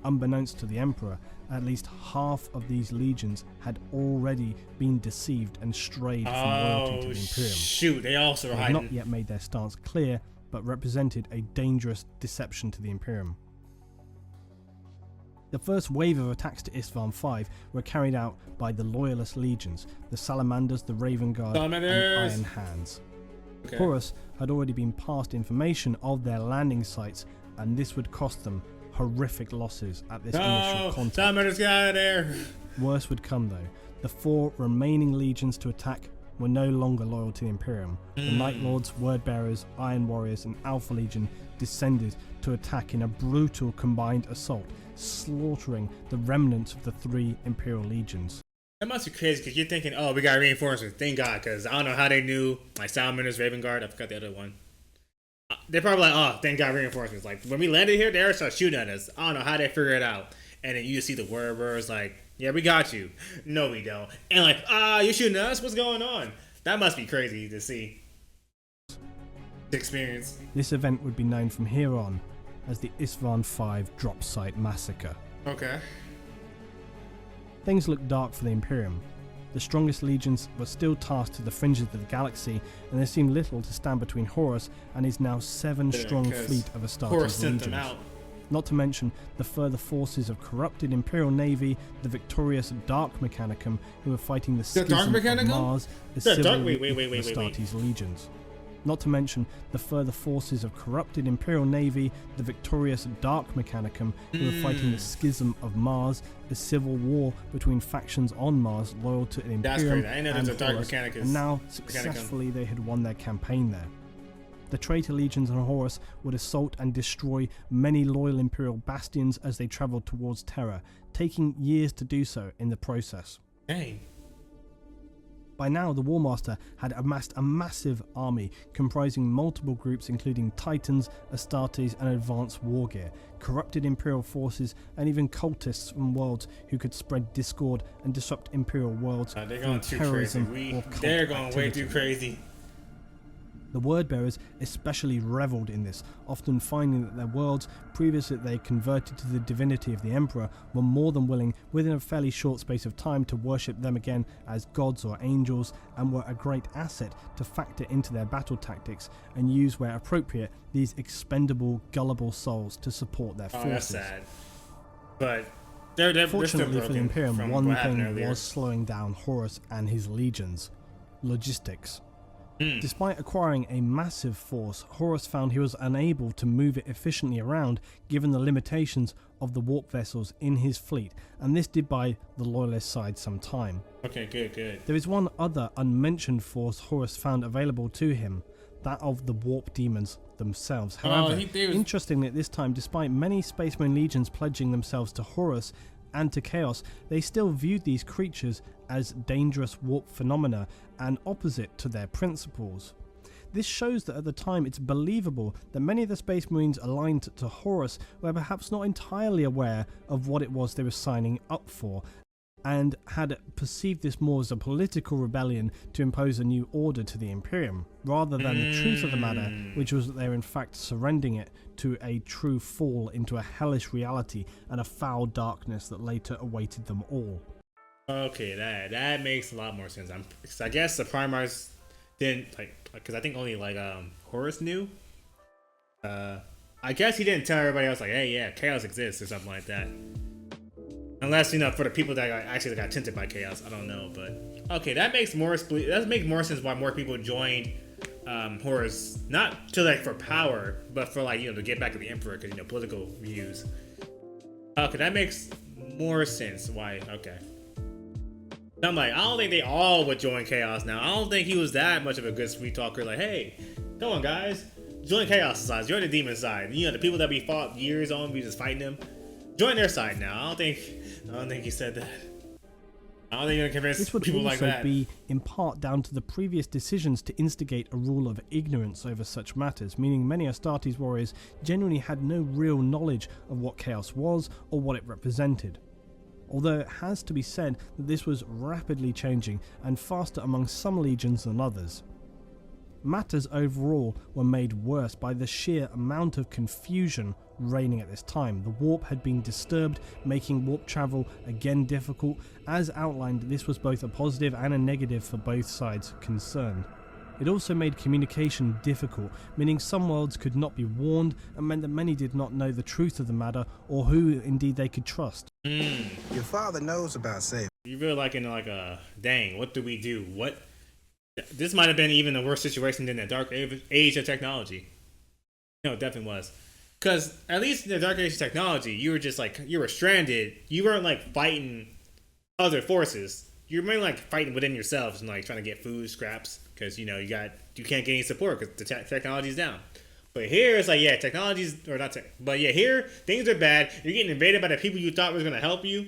unbeknownst to the Emperor, at least half of these legions had already been deceived and strayed from loyalty to the Imperium. Shoot, they also They were had not hiding. yet made their stance clear, but represented a dangerous deception to the Imperium. The first wave of attacks to Isstvan V were carried out by the Loyalist legions, the Salamanders, the Raven Guard, and the Iron Hands. Okay. Horus had already been passed information of their landing sites, and this would cost them horrific losses at this initial contact. Salamanders, get out of there! Worse would come though. The 4 remaining legions to attack were no longer loyal to the Imperium. The Night Lords, Word Bearers, Iron Warriors, and Alpha Legion descended to attack in a brutal combined assault, slaughtering the remnants of the 3 Imperial legions. That must be crazy because you're thinking, oh, we got reinforcements. Thank God, because I don't know how they knew. Like Salamanders, Raven Guard, I forgot the other one. They're probably like, oh, thank God, reinforcements. Like when we landed here, they started shooting at us. I don't know how they figured it out. And then you just see the Word Bearers like, yeah, we got you. No, we don't. And like, you're shooting at us? What's going on? That must be crazy to see. The experience. This event would be known from here on as the Isstvan V Drop Site Massacre. Okay. Things looked dark for the Imperium. The strongest legions were still tasked to the fringes of the galaxy, and there seemed little to stand between Horus and his now 7-strong fleet of Astartes legions. Not to mention the further forces of corrupted Imperial Navy, the victorious Dark Mechanicum, who were fighting the schism of Mars, the civil Astartes legions. Not to mention the further forces of corrupted Imperial Navy, the victorious Dark Mechanicum, who were fighting the schism of Mars, a civil war between factions on Mars loyal to the Imperium and Horus, and now successfully they had won their campaign there. The traitor legions on Horus would assault and destroy many loyal Imperial bastions as they travelled towards Terra, taking years to do so in the process. Dang. By now, the Warmaster had amassed a massive army comprising multiple groups including Titans, Astartes and advanced war gear, corrupted Imperial forces and even cultists from worlds who could spread discord and disrupt Imperial worlds they're going too terrorism crazy. or cult They're going activity. way too crazy. The Word Bearers especially revelled in this, often finding that their worlds, previously they converted to the divinity of the Emperor, were more than willing, within a fairly short space of time, to worship them again as gods or angels, and were a great asset to factor into their battle tactics and use where appropriate these expendable, gullible souls to support their forces. That's sad. But they're Fortunately for the Imperium, one thing earlier. was slowing down Horus and his legions: logistics. Despite acquiring a massive force, Horus found he was unable to move it efficiently around given the limitations of the warp vessels in his fleet, and this did buy the Loyalist side some time. Okay, good. There is one other unmentioned force Horus found available to him, that of the warp demons themselves. However, interestingly at this time, despite many Space Marine legions pledging themselves to Horus and to Chaos, they still viewed these creatures as dangerous warp phenomena and opposite to their principles. This shows that at the time it's believable that many of the Space Marines aligned to Horus were perhaps not entirely aware of what it was they were signing up for, and had perceived this more as a political rebellion to impose a new order to the Imperium, rather than the truth of the matter, which was that they were in fact surrendering it to a true fall into a hellish reality and a foul darkness that later awaited them all. Okay, that makes a lot more sense. I guess the Primars didn't because I think only Horus knew. I guess he didn't tell everybody else hey, yeah, Chaos exists or something like that. Unless, for the people that actually got tinted by Chaos, I don't know, but okay, that makes more sense why more people joined Horus, not to for power, but for to get back to the Emperor, because political views. Okay, that makes more sense why. Okay, I'm I don't think they all would join Chaos now. I don't think he was that much of a good sweet talker. Hey, come on guys, join Chaos side, join the demon side. The people that we fought years on, we just fighting them. Join their side now. I don't think he said that. I don't think you're gonna convince people like that. This would also be in part down to the previous decisions to instigate a rule of ignorance over such matters, meaning many Astartes warriors genuinely had no real knowledge of what Chaos was or what it represented. Although it has to be said that this was rapidly changing and faster among some legions than others. Matters overall were made worse by the sheer amount of confusion reigning at this time. The warp had been disturbed, making warp travel again difficult. As outlined, this was both a positive and a negative for both sides concerned. It also made communication difficult, meaning some worlds could not be warned and meant that many did not know the truth of the matter or who indeed they could trust. Your father knows about saving. You really like in like a dang, what do we do? What? This might have been even a worse situation than the dark age of technology. No, it definitely was. Because at least in the dark age of technology, you were just like, you were stranded. You weren't like fighting other forces. You were mainly like fighting within yourselves and like trying to get food, scraps. Because you can't get any support because the technology's down. But here it's like, yeah, technology's, or not tech, but yeah, here things are bad. You're getting invaded by the people you thought was going to help you.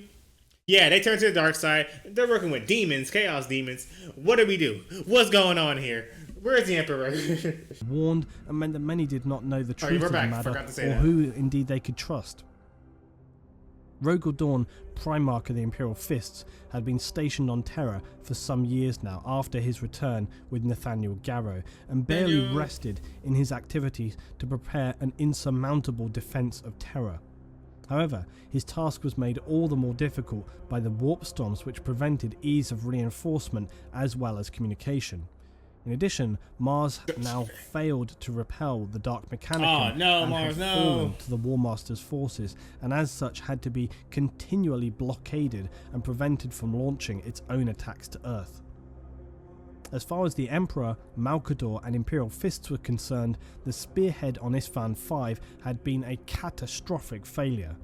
Yeah, they turn to the dark side. They're working with demons, chaos demons. What do we do? What's going on here? Where's the Emperor? Warned and meant that many did not know the truth of the matter or who indeed they could trust. Rogel Dawn, Primarch of the Imperial Fists, had been stationed on Terra for some years now after his return with Nathaniel Garrow, and barely rested in his activities to prepare an insurmountable defense of Terra. However, his task was made all the more difficult by the warp storms which prevented ease of reinforcement as well as communication. In addition, Mars now failed to repel the Dark Mechanicum and had fallen to the War Master's forces, and as such had to be continually blockaded and prevented from launching its own attacks to Earth. As far as the Emperor, Malkador and Imperial Fists were concerned, the spearhead on Isstvan V had been a catastrophic failure.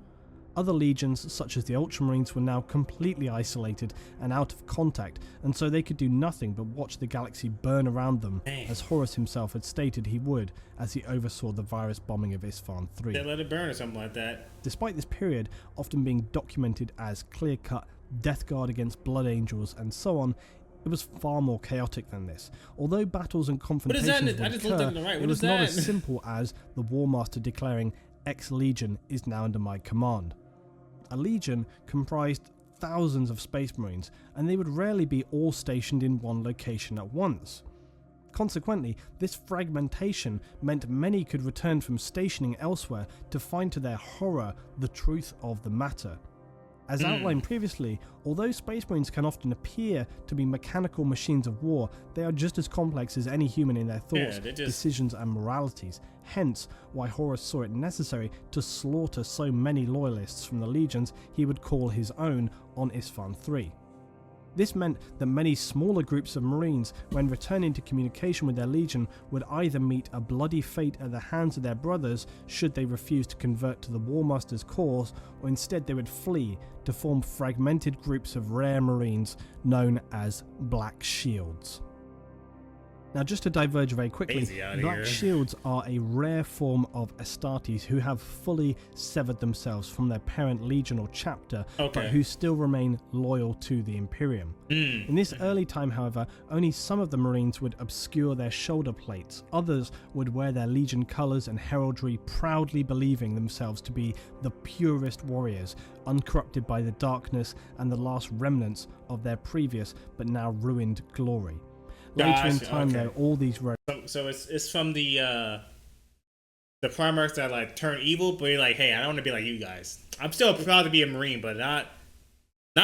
Other legions, such as the Ultramarines, were now completely isolated and out of contact, and so they could do nothing but watch the galaxy burn around them, as Horus himself had stated he would, as he oversaw the virus bombing of Isstvan III. They let it burn or something like that. Despite this period often being documented as clear-cut, death guard against blood angels and so on, it was far more chaotic than this. Although battles and confrontations would occur, it was not as simple as the War Master declaring, "X Legion is now under my command." A legion comprised thousands of Space Marines, and they would rarely be all stationed in one location at once. Consequently, this fragmentation meant many could return from stationing elsewhere to find to their horror the truth of the matter. As outlined previously, although Space Marines can often appear to be mechanical machines of war, they are just as complex as any human in their thoughts, decisions and moralities, hence why Horus saw it necessary to slaughter so many loyalists from the legions he would call his own on Isstvan III. This meant that many smaller groups of Marines, when returning to communication with their legion, would either meet a bloody fate at the hands of their brothers should they refuse to convert to the War Master's cause, or instead they would flee to form fragmented groups of rare Marines known as Black Shields. Now, just to diverge very quickly, Black Shields are a rare form of Astartes who have fully severed themselves from their parent legion or chapter, but who still remain loyal to the Imperium. In this early time, however, only some of the Marines would obscure their shoulder plates. Others would wear their legion colours and heraldry, proudly believing themselves to be the purest warriors, uncorrupted by the darkness and the last remnants of their previous but now ruined glory. Later in time, though, all these rogues. So it's from the Primarchs that like turn evil, but you're like, hey, I don't want to be like you guys. I'm still proud to be a Marine, but not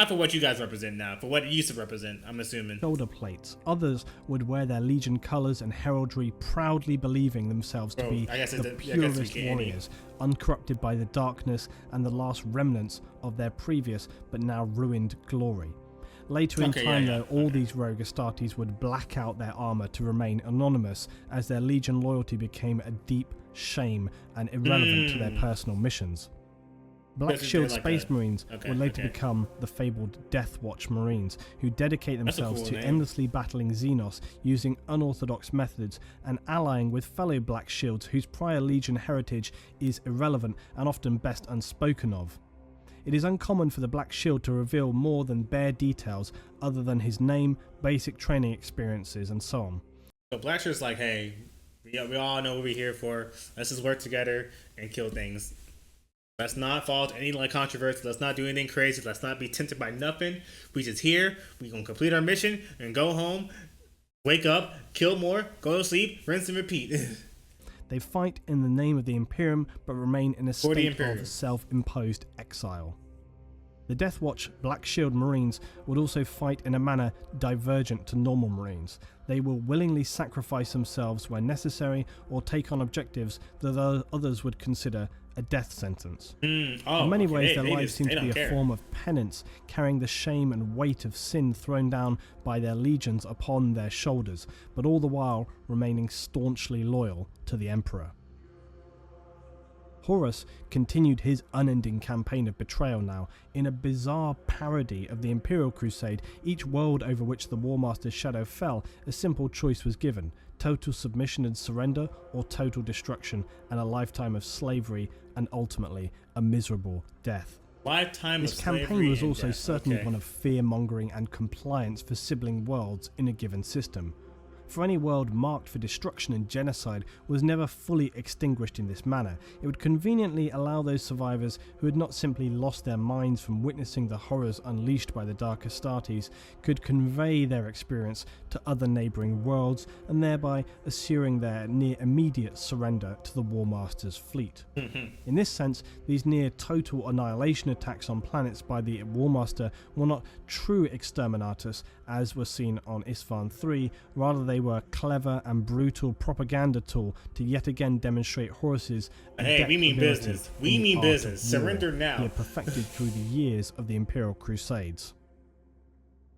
for what you guys represent now, for what it used to represent, I'm assuming. Shoulder plates. Others would wear their legion colours and heraldry, proudly believing themselves to be the purest warriors, uncorrupted by the darkness and the last remnants of their previous but now ruined glory. Later in time, though, all these rogue Astartes would black out their armour to remain anonymous, as their legion loyalty became a deep shame and irrelevant to their personal missions. Black Shield Space Marines would later become the fabled Death Watch Marines, who dedicate themselves to endlessly battling Xenos using unorthodox methods and allying with fellow Black Shields whose prior legion heritage is irrelevant and often best unspoken of. It is uncommon for the Black Shield to reveal more than bare details other than his name, basic training experiences, and so on. So Black Shield's like, hey, we all know what we're here for. Let's just work together and kill things. Let's not fall into any like controversy. Let's not do anything crazy. Let's not be tempted by nothing. We just here. We gonna complete our mission and go home, wake up, kill more, go to sleep, rinse and repeat. They fight in the name of the Imperium, but remain in a state of self-imposed exile. The Death Watch Black Shield Marines would also fight in a manner divergent to normal Marines. They will willingly sacrifice themselves where necessary or take on objectives that others would consider a death sentence. In many ways, their lives seem to be a form of penance, carrying the shame and weight of sin thrown down by their legions upon their shoulders, but all the while remaining staunchly loyal to the Emperor. Horus continued his unending campaign of betrayal now, in a bizarre parody of the Imperial Crusade. Each world over which the War Master's shadow fell, a simple choice was given: total submission and surrender, or total destruction and a lifetime of slavery, and ultimately a miserable death. This campaign was also certainly one of fear-mongering and compliance for sibling worlds in a given system. For any world marked for destruction and genocide was never fully extinguished in this manner. It would conveniently allow those survivors who had not simply lost their minds from witnessing the horrors unleashed by the Dark Astartes could convey their experience to other neighbouring worlds, and thereby assuring their near immediate surrender to the War Master's fleet. In this sense, these near total annihilation attacks on planets by the War Master were not true exterminatus as was seen on Isfahan III, rather they were clever and brutal propaganda tool to yet again demonstrate Horus's we mean business. We mean business. Surrender now. He had perfected through the years of the Imperial Crusades.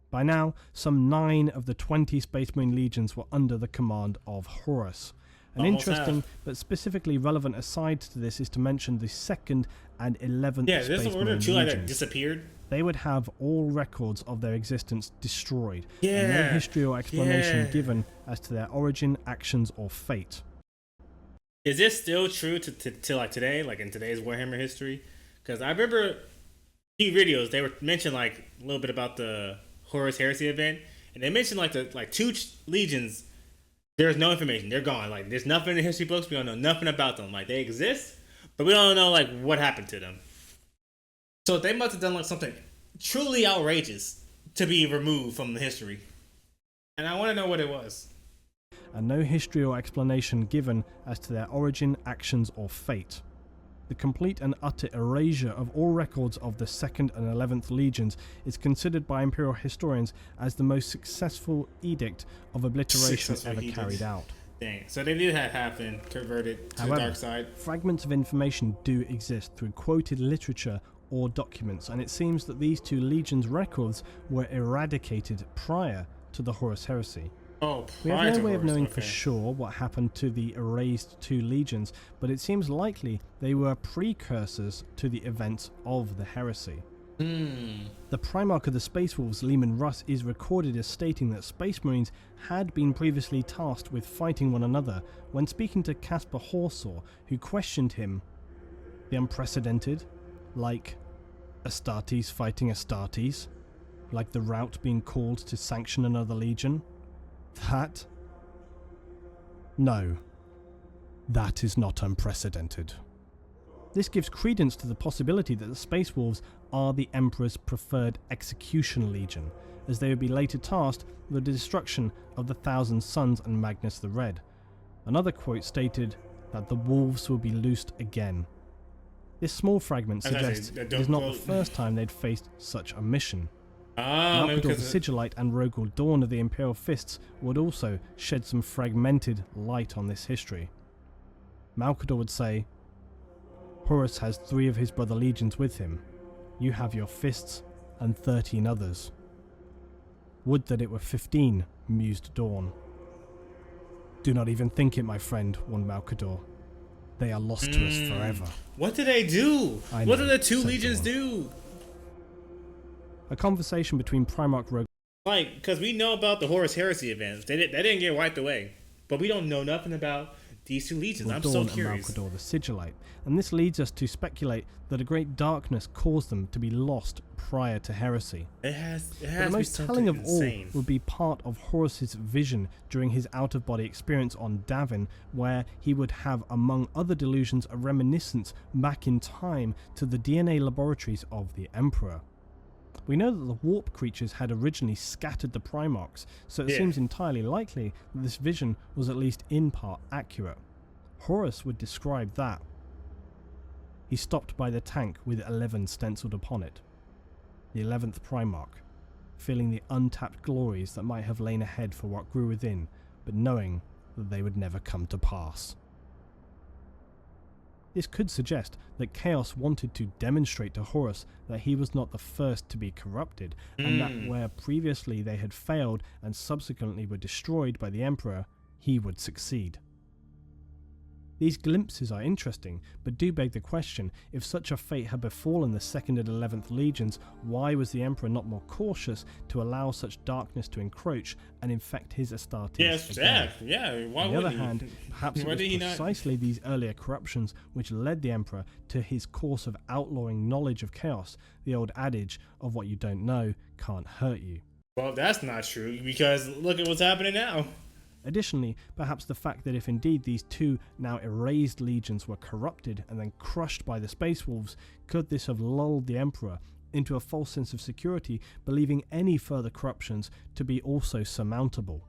By now, some 9 of the 20 Space Marine legions were under the command of Horus. An interesting but specifically relevant aside to this is to mention the 2nd and 11th Space Marine legions. Disappeared. They would have all records of their existence destroyed, and no history or explanation given as to their origin, actions, or fate. Is this still true to like today, like in today's Warhammer history? Because I remember a few videos they were mentioned like a little bit about the Horus Heresy Event, and they mentioned like the 2 legions. There's no information; they're gone. Like there's nothing in the history books. We don't know nothing about them. Like they exist, but we don't know like what happened to them. So they must have done like something truly outrageous to be removed from the history. And I want to know what it was. And no history or explanation given as to their origin, actions, or fate. The complete and utter erasure of all records of the 2nd and 11th Legions is considered by Imperial historians as the most successful edict of obliteration ever carried out. Dang. So they did have happen converted to the dark side. Fragments of information do exist through quoted literature or documents, and it seems that these 2 legions' records were eradicated prior to the Horus Heresy. We have no way of knowing for sure what happened to the erased 2 legions, but it seems likely they were precursors to the events of the heresy. The Primarch of the Space Wolves, Leman Russ, is recorded as stating that Space Marines had been previously tasked with fighting one another when speaking to Caspar Horsor, who questioned him. The unprecedented? Like Astartes fighting Astartes? Like the rout being called to sanction another legion? That? No. That is not unprecedented. This gives credence to the possibility that the Space Wolves are the Emperor's preferred execution legion, as they would be later tasked with the destruction of the Thousand Sons and Magnus the Red. Another quote stated that the wolves will be loosed again. This small fragment suggests it is not the first time they'd faced such a mission. Malcador the Sigillite and Rogel Dawn of the Imperial Fists would also shed some fragmented light on this history. Malcador would say, Horus has 3 of his brother legions with him. You have your fists and 13 others. Would that it were 15, mused Dawn. Do not even think it, my friend, warned Malcador. They are lost to us forever. What do they do? What do the 2 legions do? A conversation between Primarch Rogue. Like, because we know about the Horus Heresy events. They didn't get wiped away. But we don't know nothing about these 2 legions. I'm so curious. And Malcador the Sigillite. And this leads us to speculate that a great darkness caused them to be lost prior to heresy. It has but the most telling of all would be part of Horus's vision during his out-of-body experience on Davin, where he would have, among other delusions, a reminiscence back in time to the DNA laboratories of the Emperor. We know that the warp creatures had originally scattered the Primarchs, so it seems entirely likely that this vision was at least in part accurate. Horus would describe that. He stopped by the tank with 11 stenciled upon it. the 11th Primarch, feeling the untapped glories that might have lain ahead for what grew within, but knowing that they would never come to pass. This could suggest that Chaos wanted to demonstrate to Horus that he was not the first to be corrupted, and that where previously they had failed and subsequently were destroyed by the Emperor, he would succeed. These glimpses are interesting, but do beg the question, if such a fate had befallen the 2nd and 11th Legions, why was the Emperor not more cautious to allow such darkness to encroach and infect his Astartes again? Why On the other hand, perhaps it Why was did he not? precisely these earlier corruptions which led the Emperor to his course of outlawing knowledge of chaos, the old adage of what you don't know can't hurt you. Well, that's not true, because look at what's happening now. Additionally, perhaps the fact that if indeed these two now erased legions were corrupted and then crushed by the Space Wolves, could this have lulled the Emperor into a false sense of security, believing any further corruptions to be also surmountable?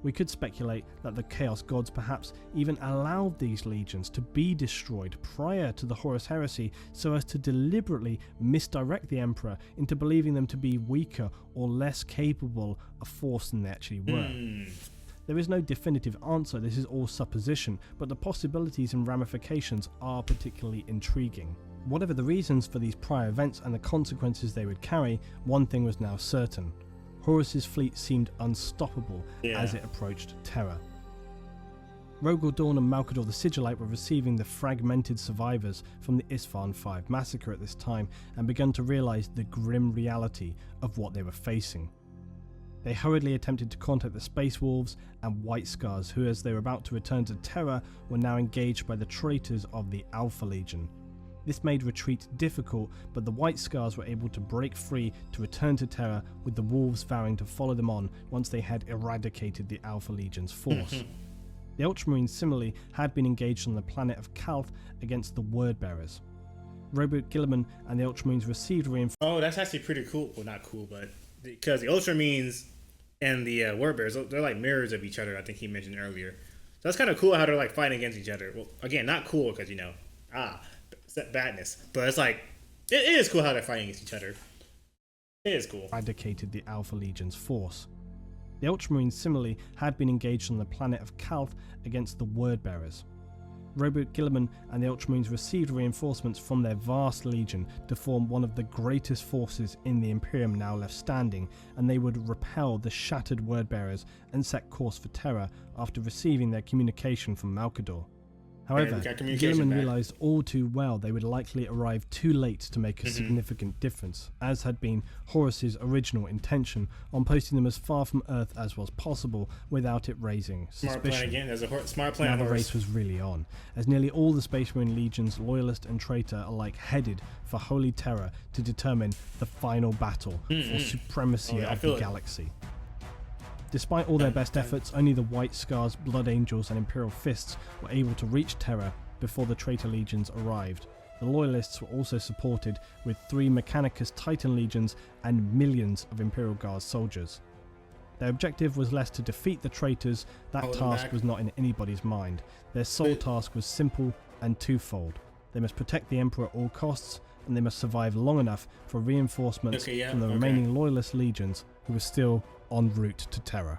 We could speculate that the Chaos Gods perhaps even allowed these legions to be destroyed prior to the Horus Heresy so as to deliberately misdirect the Emperor into believing them to be weaker or less capable of force than they actually were. There is no definitive answer, this is all supposition, but the possibilities and ramifications are particularly intriguing. Whatever the reasons for these prior events and the consequences they would carry, one thing was now certain. Horus's fleet seemed unstoppable as it approached Terra. Rogel Dawn and Malkador the Sigillite were receiving the fragmented survivors from the Isfahan 5 massacre at this time and begun to realise the grim reality of what they were facing. They hurriedly attempted to contact the Space Wolves and White Scars, who as they were about to return to Terra were now engaged by the traitors of the Alpha Legion. This made retreat difficult, but the White Scars were able to break free to return to Terra, with the Wolves vowing to follow them on once they had eradicated the Alpha Legion's force. The Ultramarines similarly had been engaged on the planet of Calth against the Wordbearers. Robert Gilliman and the Ultramarines received reinforcements. Oh, that's actually pretty cool. Well, not cool, but because the Ultramarines and the Wordbearers, they're like mirrors of each other, I think he mentioned earlier. So that's kind of cool how they're like fighting against each other. Well, again, not cool because, badness. But it's like, it is cool how they're fighting against each other. It is cool. Eradicated the Alpha Legion's force. The Ultramarines similarly had been engaged on the planet of Calth against the Wordbearers. Robert Gilliman and the Ultramarines received reinforcements from their vast legion to form one of the greatest forces in the Imperium now left standing, and they would repel the shattered Wordbearers and set course for Terra after receiving their communication from Malkador. However, Gilliman realised all too well they would likely arrive too late to make a significant difference, as had been Horus's original intention on posting them as far from Earth as was possible without it raising suspicion. Smart plan again. There's a smart plan. Now the race was really on, as nearly all the Space Marine legions, loyalist and traitor alike, headed for Holy Terror to determine the final battle for supremacy of the galaxy. Despite all their best efforts, only the White Scars, Blood Angels and Imperial Fists were able to reach Terra before the traitor legions arrived. The Loyalists were also supported with 3 Mechanicus Titan legions and millions of Imperial Guard soldiers. Their objective was less to defeat the traitors, that task was not in anybody's mind. Their sole task was simple and twofold. They must protect the Emperor at all costs, and they must survive long enough for reinforcements from the remaining Loyalist legions who were still en route to Terra.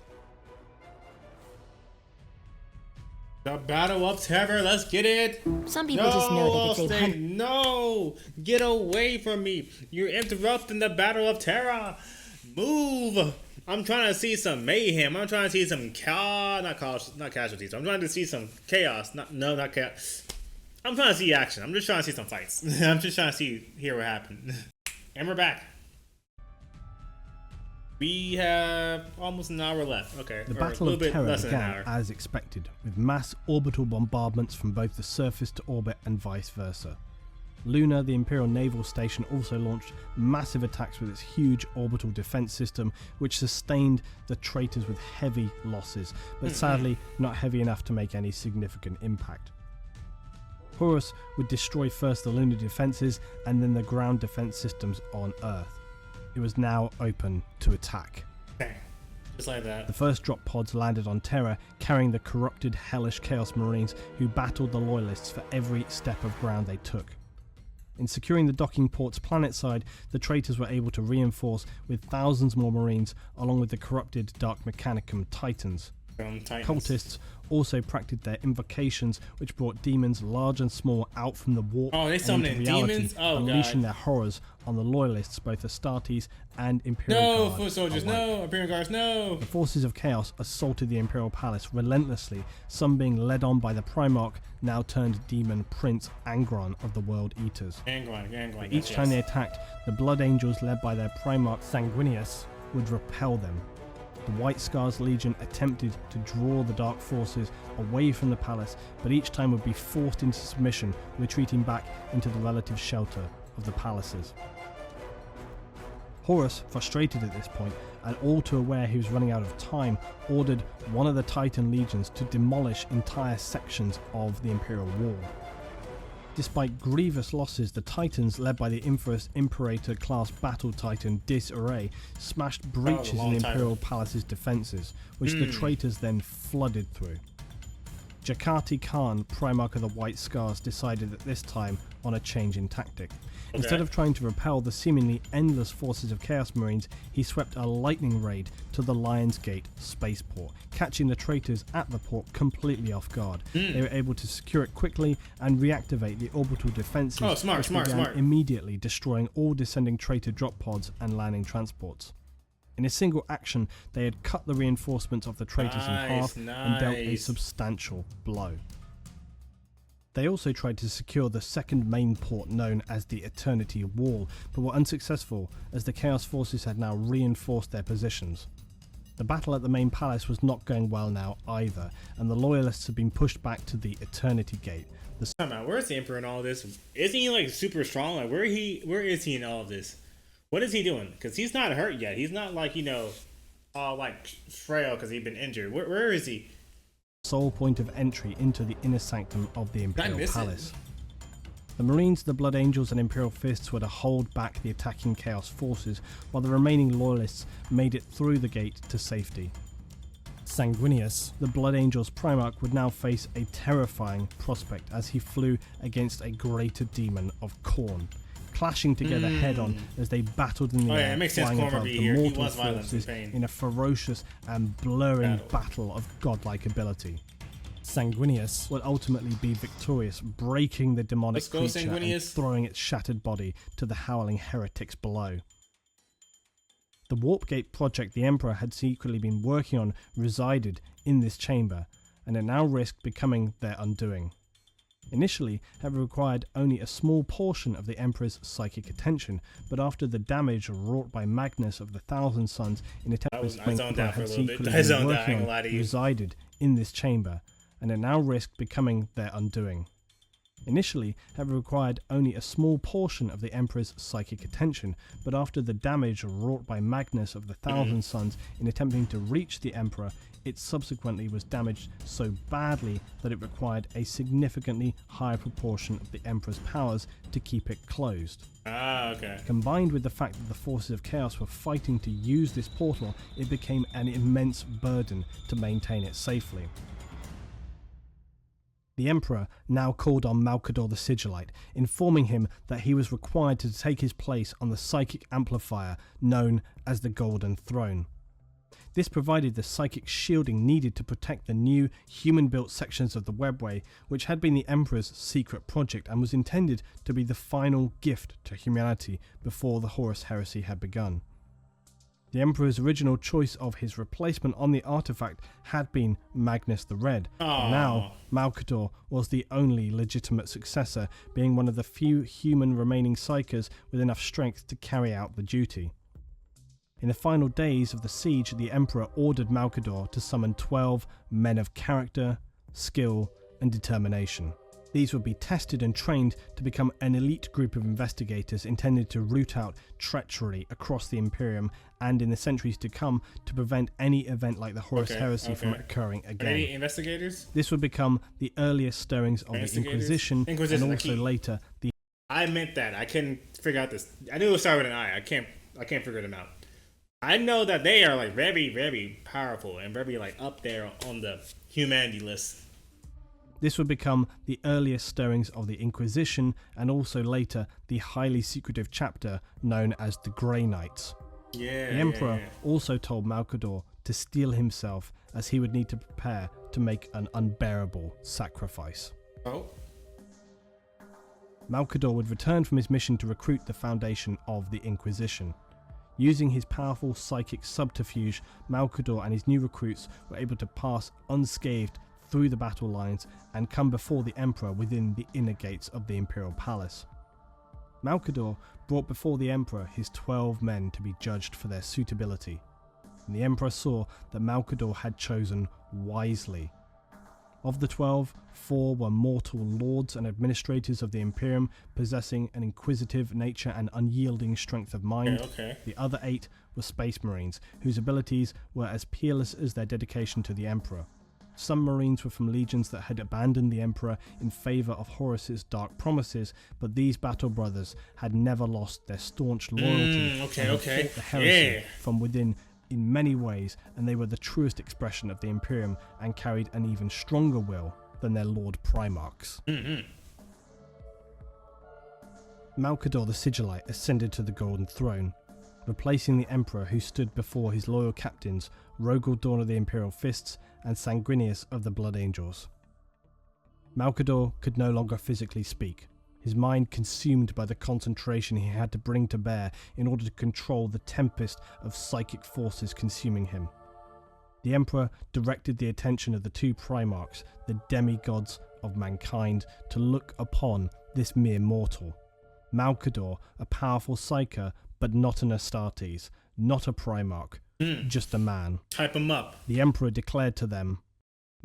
The Battle of Terror, let's get it! Some people just know that if they No! Get away from me! You're interrupting the Battle of Terror! Move! I'm trying to see some mayhem. I'm trying to see some not casualties. I'm trying to see some chaos. Not chaos. I'm trying to see action. I'm just trying to see some fights. I'm just trying to hear what happened. And we're back. We have almost an hour left. Okay. The Battle of Terra began as expected, with mass orbital bombardments from both the surface to orbit and vice versa. Luna, the Imperial Naval Station, also launched massive attacks with its huge orbital defense system, which sustained the traitors with heavy losses, but sadly not heavy enough to make any significant impact. Horus would destroy first the lunar defences and then the ground defence systems on Earth. It was now open to attack. Bang. Just like that. The first drop pods landed on Terra, carrying the corrupted hellish Chaos Marines who battled the Loyalists for every step of ground they took. In securing the docking port's planetside, the traitors were able to reinforce with thousands more marines along with the corrupted Dark Mechanicum Titans. Cultists also practiced their invocations, which brought demons large and small out from the warp they into summoned reality, demons? Oh, unleashing God. their horrors on the loyalists, both Astartes and Imperial Guard foot soldiers, alike. no! Imperial Guards, no! The forces of chaos assaulted the Imperial Palace relentlessly, some being led on by the Primarch, now turned demon Prince Angron of the World Eaters. Angron, Each time they attacked, the Blood Angels led by their Primarch Sanguinius would repel them. The White Scars Legion attempted to draw the dark forces away from the palace, but each time would be forced into submission, retreating back into the relative shelter of the palaces. Horus, frustrated at this point, and all too aware he was running out of time, ordered one of the Titan legions to demolish entire sections of the Imperial Wall. Despite grievous losses, the Titans, led by the infamous Imperator-class battle titan Disarray, smashed breaches in the Imperial Palace's defences, which the traitors then flooded through. Jakati Khan, Primarch of the White Scars, decided at this time on a change in tactic. Instead of trying to repel the seemingly endless forces of Chaos Marines, he swept a lightning raid to the Lion's Gate spaceport, catching the traitors at the port completely off guard. They were able to secure it quickly and reactivate the orbital defenses, which began immediately destroying all descending traitor drop pods and landing transports. In a single action, they had cut the reinforcements of the traitors in half and dealt a substantial blow. They also tried to secure the second main port known as the Eternity Wall, but were unsuccessful as the Chaos Forces had now reinforced their positions. The battle at the main palace was not going well now either, and the Loyalists had been pushed back to the Eternity Gate. Where's the Emperor in all this? Isn't he like super strong? Like where is he in all of this? What is he doing? Because he's not hurt yet. He's not like, all like frail because he's been injured. Where is he? Sole point of entry into the inner sanctum of the Imperial Palace. The Marines, the Blood Angels and Imperial Fists were to hold back the attacking Chaos Forces, while the remaining Loyalists made it through the gate to safety. Sanguinius, the Blood Angels Primarch, would now face a terrifying prospect as he flew against a greater demon of Khorne, clashing together head-on as they battled in the air, flying above the mortal forces in a ferocious and blurring battle of godlike ability. Sanguinius would ultimately be victorious, breaking the demonic creature and throwing its shattered body to the howling heretics below. The Warp Gate project the Emperor had secretly been working on resided in this chamber, and it now risked becoming their undoing. Initially, it required only a small portion of the Emperor's psychic attention, but after the damage wrought by Magnus of the Thousand Suns in a tempest the Emperor had secretly been working on resided in this chamber, and it now risked becoming their undoing. Initially, it required only a small portion of the Emperor's psychic attention, but after the damage wrought by Magnus of the Thousand Suns in attempting to reach the Emperor, it subsequently was damaged so badly that it required a significantly higher proportion of the Emperor's powers to keep it closed. Combined with the fact that the forces of Chaos were fighting to use this portal, it became an immense burden to maintain it safely. The Emperor now called on Malcador the Sigillite, informing him that he was required to take his place on the psychic amplifier known as the Golden Throne. This provided the psychic shielding needed to protect the new human-built sections of the webway, which had been the Emperor's secret project and was intended to be the final gift to humanity before the Horus Heresy had begun. The Emperor's original choice of his replacement on the artifact had been Magnus the Red, but now Malcador was the only legitimate successor, being one of the few human remaining psykers with enough strength to carry out the duty. In the final days of the siege, the Emperor ordered Malcador to summon 12 men of character, skill, and determination. These would be tested and trained to become an elite group of investigators intended to root out treachery across the Imperium and in the centuries to come to prevent any event like the Horus Heresy from occurring again. Any investigators? This would become the earliest stirrings of the Inquisition and also later the... I meant that. I couldn't figure out this. I knew it would start with an I. I can't figure them out. I know that they are like very, very powerful and very like up there on the humanity list. This would become the earliest stirrings of the Inquisition, and also later the highly secretive chapter known as the Grey Knights. The Emperor also told Malcador to steel himself, as he would need to prepare to make an unbearable sacrifice. Malcador would return from his mission to recruit the foundation of the Inquisition. Using his powerful psychic subterfuge, Malcador and his new recruits were able to pass unscathed through the battle lines and come before the Emperor within the inner gates of the Imperial Palace. Malcador brought before the Emperor his 12 men to be judged for their suitability, and the Emperor saw that Malcador had chosen wisely. Of the 12, 4 were mortal lords and administrators of the Imperium, possessing an inquisitive nature and unyielding strength of mind. The other 8 were space marines, whose abilities were as peerless as their dedication to the Emperor. Some marines were from legions that had abandoned the Emperor in favour of Horus's dark promises, but these battle brothers had never lost their staunch loyalty and had fought the heresy from within in many ways, and they were the truest expression of the Imperium and carried an even stronger will than their Lord Primarchs. Malcador the Sigillite ascended to the Golden Throne, replacing the Emperor, who stood before his loyal captains, Rogel Dawn of the Imperial Fists and Sanguinius of the Blood Angels. Malcador could no longer physically speak, his mind consumed by the concentration he had to bring to bear in order to control the tempest of psychic forces consuming him. The Emperor directed the attention of the 2 Primarchs, the demigods of mankind, to look upon this mere mortal. Malcador, a powerful Psyker, but not an Astartes, not a Primarch, just a man. Hype him up. The Emperor declared to them,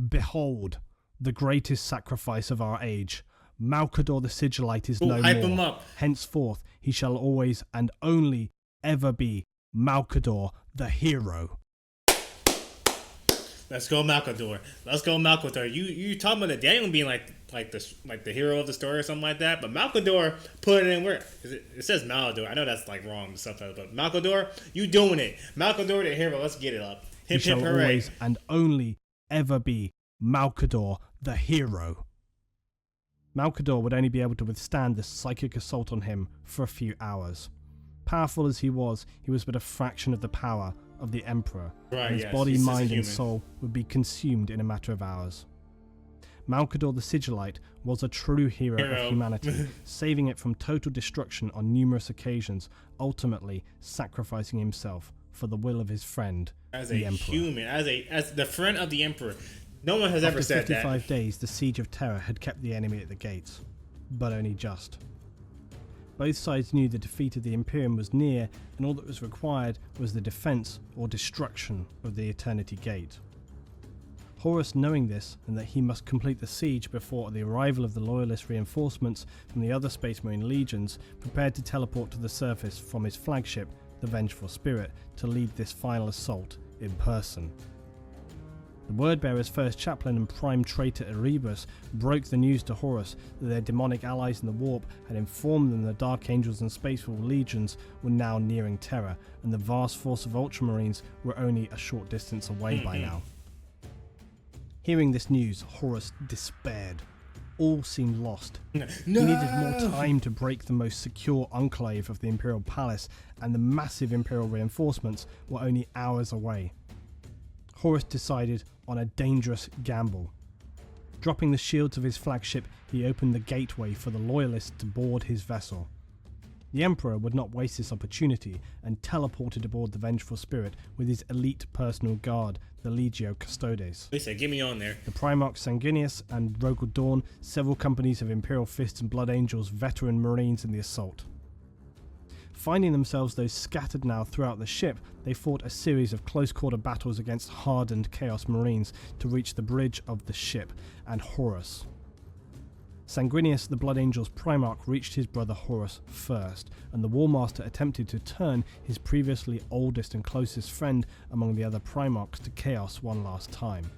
"Behold, the greatest sacrifice of our age. Malcador the Sigillite is no hype more. him up. Henceforth he shall always and only ever be Malcador the hero." Let's go Malcador. Let's go Malcador. You talking about the Daniel being like the hero of the story or something like that, but Malcador put it in where it says Malador. I know that's like wrong subtitle, but Malcador, you doing it. Malcador the hero. Let's get it up. He shall always and only ever be Malcador the hero. Malcador would only be able to withstand the psychic assault on him for a few hours. Powerful as he was but a fraction of the power of the Emperor, and his body, mind and soul would be consumed in a matter of hours. Malcador the Sigillite was a true hero of humanity, saving it from total destruction on numerous occasions, ultimately sacrificing himself for the will of his friend, the Emperor. Human, as the friend of the Emperor. No one has ever said that. After 55 days, the Siege of Terror had kept the enemy at the gates, but only just. Both sides knew the defeat of the Imperium was near, and all that was required was the defence or destruction of the Eternity Gate. Horus, knowing this, and that he must complete the siege before the arrival of the Loyalist reinforcements from the other Space Marine legions, prepared to teleport to the surface from his flagship, the Vengeful Spirit, to lead this final assault in person. The Wordbearer's first chaplain and prime traitor Erebus broke the news to Horus that their demonic allies in the Warp had informed them the Dark Angels and Space Wolf legions were now nearing Terra, and the vast force of Ultramarines were only a short distance away by now. Hearing this news, Horus despaired. All seemed lost. He needed more time to break the most secure enclave of the Imperial Palace, and the massive Imperial reinforcements were only hours away. Horus decided on a dangerous gamble. Dropping the shields of his flagship, he opened the gateway for the Loyalists to board his vessel. The Emperor would not waste this opportunity and teleported aboard the Vengeful Spirit with his elite personal guard, the Legio Custodes. They said, "Get me on there." The Primarchs Sanguinius and Rogel Dawn, several companies of Imperial Fists and Blood Angels, veteran Marines in the assault. Finding themselves though scattered now throughout the ship, they fought a series of close-quarter battles against hardened Chaos Marines to reach the bridge of the ship and Horus. Sanguinius, the Blood Angel's Primarch, reached his brother Horus first, and the Warmaster attempted to turn his previously oldest and closest friend among the other Primarchs to Chaos one last time.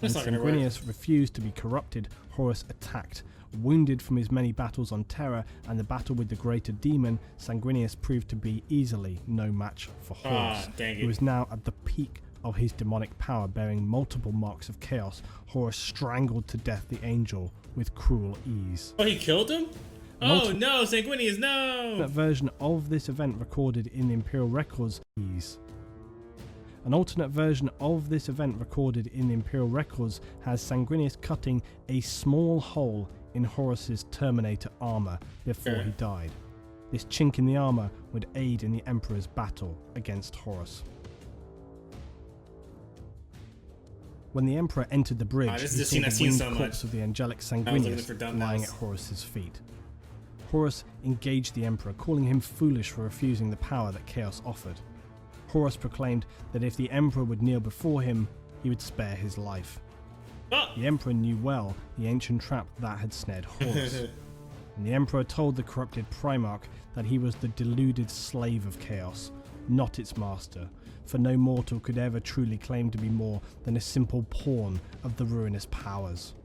When Sanguinius refused to be corrupted, Horus attacked. Wounded from his many battles on Terra and the battle with the Greater Demon, Sanguinius proved to be easily no match for Horus, who was now at the peak of his demonic power bearing multiple marks of chaos, Horus strangled to death the angel with cruel ease. Oh, he killed him? Oh no, Sanguinius, no! That version of this event recorded in the Imperial Records An alternate version of this event recorded in the Imperial Records has Sanguinius cutting a small hole in Horus's Terminator armor before he died. This chink in the armor would aid in the Emperor's battle against Horus. When the Emperor entered the bridge, he saw the winged corpse of the angelic Sanguinius lying at Horus's feet. Horus engaged the Emperor, calling him foolish for refusing the power that Chaos offered. Horus proclaimed that if the Emperor would kneel before him, he would spare his life. The Emperor knew well the ancient trap that had snared Horus. And the Emperor told the corrupted Primarch that he was the deluded slave of Chaos, not its master, for no mortal could ever truly claim to be more than a simple pawn of the ruinous powers.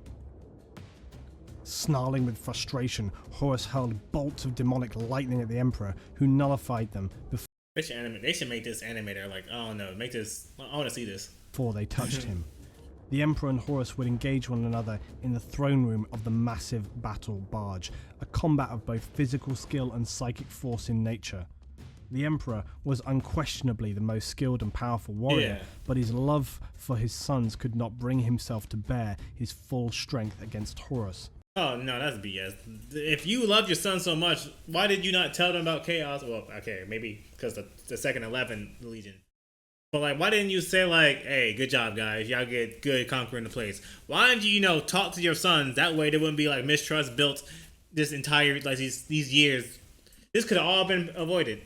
Snarling with frustration, Horus hurled bolts of demonic lightning at the Emperor, who nullified them They should make this animator like, oh no, make this, I want to see this. Before they touched him. The Emperor and Horus would engage one another in the throne room of the massive battle barge, a combat of both physical skill and psychic force in nature. The Emperor was unquestionably the most skilled and powerful warrior, but his love for his sons could not bring himself to bear his full strength against Horus. Oh no, that's BS. If you loved your son so much, why did you not tell them about Chaos? Well, okay, maybe because the second 11 Legion. But like, why didn't you say like, hey, good job guys, y'all get good conquering the place? Why didn't you, talk to your sons? That way there wouldn't be like mistrust built this entire, like these years. This could have all been avoided.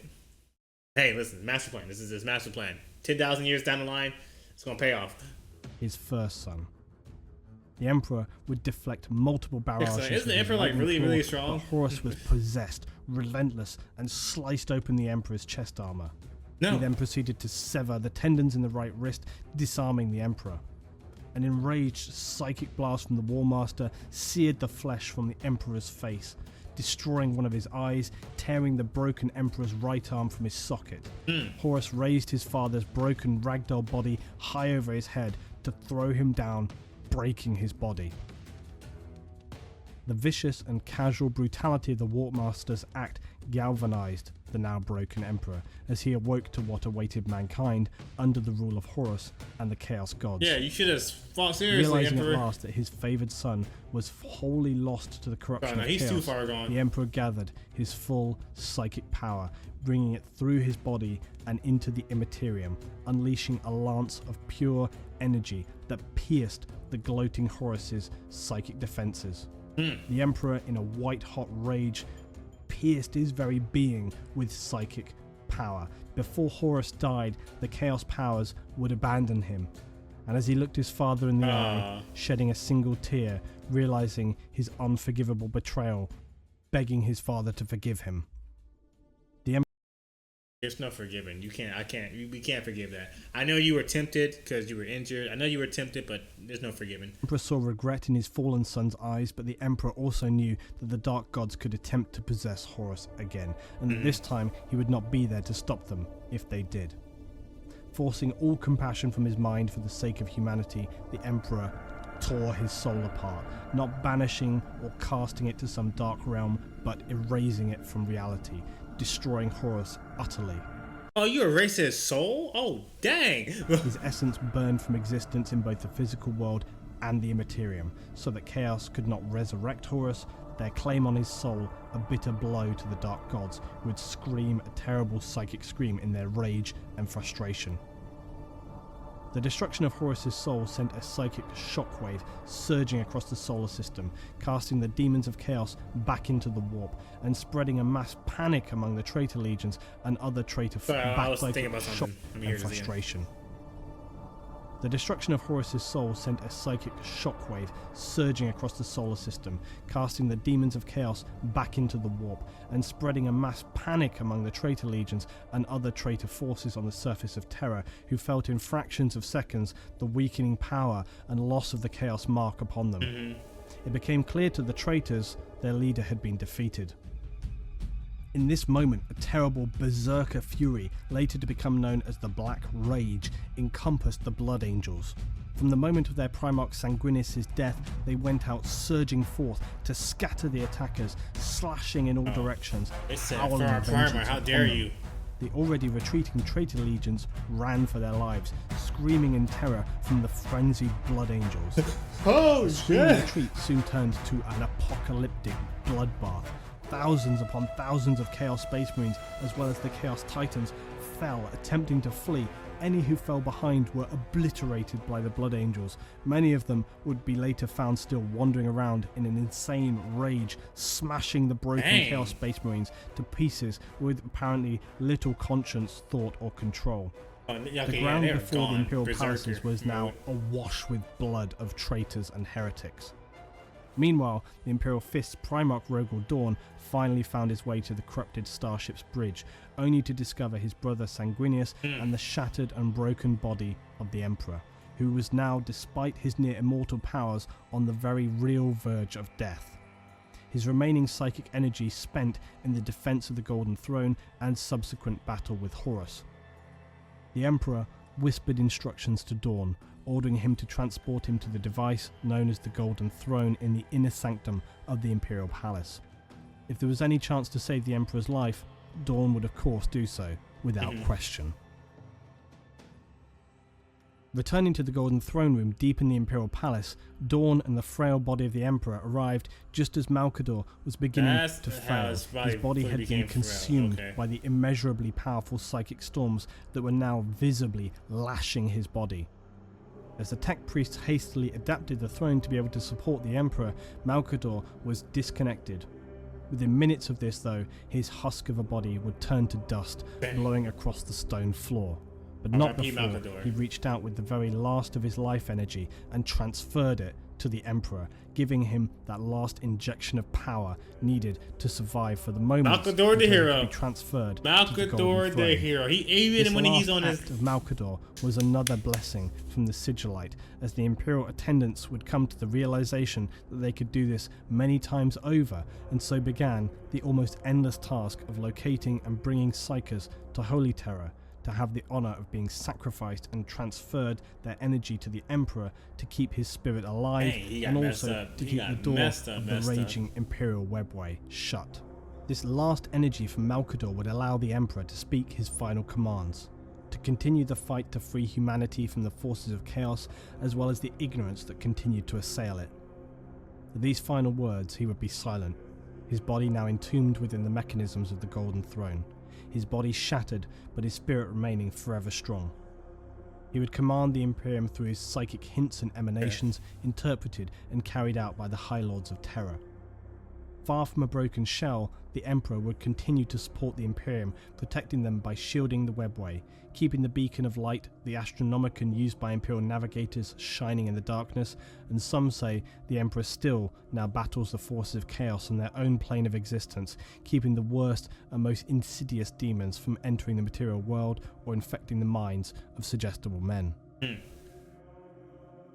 Hey, listen, master plan. This is his master plan. 10,000 years down the line, it's gonna pay off. His first son. The Emperor would deflect multiple barrages. Isn't the Emperor like really strong? But Horus was possessed, relentless, and sliced open the Emperor's chest armor. He then proceeded to sever the tendons in the right wrist, disarming the Emperor. An enraged psychic blast from the War Master seared the flesh from the Emperor's face, destroying one of his eyes, tearing the broken Emperor's right arm from his socket. Horus raised his father's broken ragdoll body high over his head to throw him down, breaking his body. The vicious and casual brutality of the War Master's act galvanized the now broken Emperor as he awoke to what awaited mankind under the rule of Horus and the Chaos Gods. Yeah, you should have fought seriously, Realizing Emperor. at last that his favored son was wholly lost to the corruption of he's Chaos, too far gone. The Emperor gathered his full psychic power, bringing it through his body and into the Immaterium, unleashing a lance of pure energy that pierced the gloating Horus's psychic defenses. The Emperor, in a white-hot rage, pierced his very being with psychic power. Before Horus died, the Chaos powers would abandon him. And as he looked his father in the eye, shedding a single tear, realizing his unforgivable betrayal, begging his father to forgive him. There's no forgiving. We can't forgive that. I know you were tempted because you were injured. I know you were tempted, but there's no forgiving. The Emperor saw regret in his fallen son's eyes, but the Emperor also knew that the Dark Gods could attempt to possess Horus again, and that this time he would not be there to stop them if they did. Forcing all compassion from his mind for the sake of humanity, the Emperor tore his soul apart, not banishing or casting it to some dark realm, but erasing it from reality, destroying Horus utterly. Oh, you erased his soul? Oh, dang! His essence burned from existence in both the physical world and the Immaterium, so that Chaos could not resurrect Horus, their claim on his soul a bitter blow to the Dark Gods, who would scream a terrible psychic scream in their rage and frustration. The destruction of Horus's soul sent a psychic shockwave surging across the solar system, casting the demons of chaos back into the warp and spreading a mass panic among the traitor legions and other traitor backbiting shock and frustration. The destruction of Horus's soul sent a psychic shockwave surging across the solar system, casting the demons of chaos back into the warp and spreading a mass panic among the traitor legions and other traitor forces on the surface of Terra, who felt in fractions of seconds the weakening power and loss of the chaos mark upon them. It became clear to the traitors their leader had been defeated. In this moment, a terrible berserker fury, later to become known as the Black Rage, encompassed the Blood Angels. From the moment of their Primarch Sanguinius' death, they went out surging forth to scatter the attackers, slashing in all directions, They said, howling for our vengeance primer, how upon dare them. you? The already retreating traitor legions ran for their lives, screaming in terror from the frenzied Blood Angels. Oh, The retreat soon turned to an apocalyptic bloodbath. Thousands upon thousands of Chaos Space Marines, as well as the Chaos Titans, fell attempting to flee. Any who fell behind were obliterated by the Blood Angels. Many of them would be later found still wandering around in an insane rage, smashing the broken Chaos Space Marines to pieces with apparently little conscience, thought, or control. The ground before the Imperial Palaces was now awash with blood of traitors and heretics. Meanwhile, the Imperial Fist's Primarch Rogel Dawn finally found his way to the corrupted Starship's bridge, only to discover his brother Sanguinius and the shattered and broken body of the Emperor, who was now, despite his near immortal powers, on the very real verge of death. His remaining psychic energy spent in the defense of the Golden Throne and subsequent battle with Horus. The Emperor whispered instructions to Dawn, ordering him to transport him to the device known as the Golden Throne in the inner sanctum of the Imperial Palace. If there was any chance to save the Emperor's life, Dawn would of course do so, without question. Returning to the Golden Throne Room deep in the Imperial Palace, Dawn and the frail body of the Emperor arrived just as Malcador was beginning to fail. His body had been consumed by the immeasurably powerful psychic storms that were now visibly lashing his body. As the tech priests hastily adapted the throne to be able to support the Emperor, Malcador was disconnected. Within minutes of this though, his husk of a body would turn to dust, blowing across the stone floor. But not before he reached out with the very last of his life energy and transferred it to the Emperor, giving him that last injection of power needed to survive for the moment. Malcador the hero. Transferred Malcador the hero. Even when he's on his act of Malcador was another blessing from the Sigillite, as the Imperial attendants would come to the realization that they could do this many times over, and so began the almost endless task of locating and bringing Psychers to Holy Terror, to have the honor of being sacrificed and transferred their energy to the Emperor to keep his spirit alive, and also to keep the door of the raging Imperial webway shut. This last energy from Malcador would allow the Emperor to speak his final commands, to continue the fight to free humanity from the forces of chaos, as well as the ignorance that continued to assail it. At these final words he would be silent, his body now entombed within the mechanisms of the Golden Throne. His body shattered, but his spirit remaining forever strong. He would command the Imperium through his psychic hints and emanations, interpreted and carried out by the High Lords of Terror. Far from a broken shell, the Emperor would continue to support the Imperium, protecting them by shielding the webway, keeping the beacon of light, the Astronomicon used by Imperial navigators, shining in the darkness, and some say the Emperor still now battles the forces of chaos on their own plane of existence, keeping the worst and most insidious demons from entering the material world or infecting the minds of suggestible men.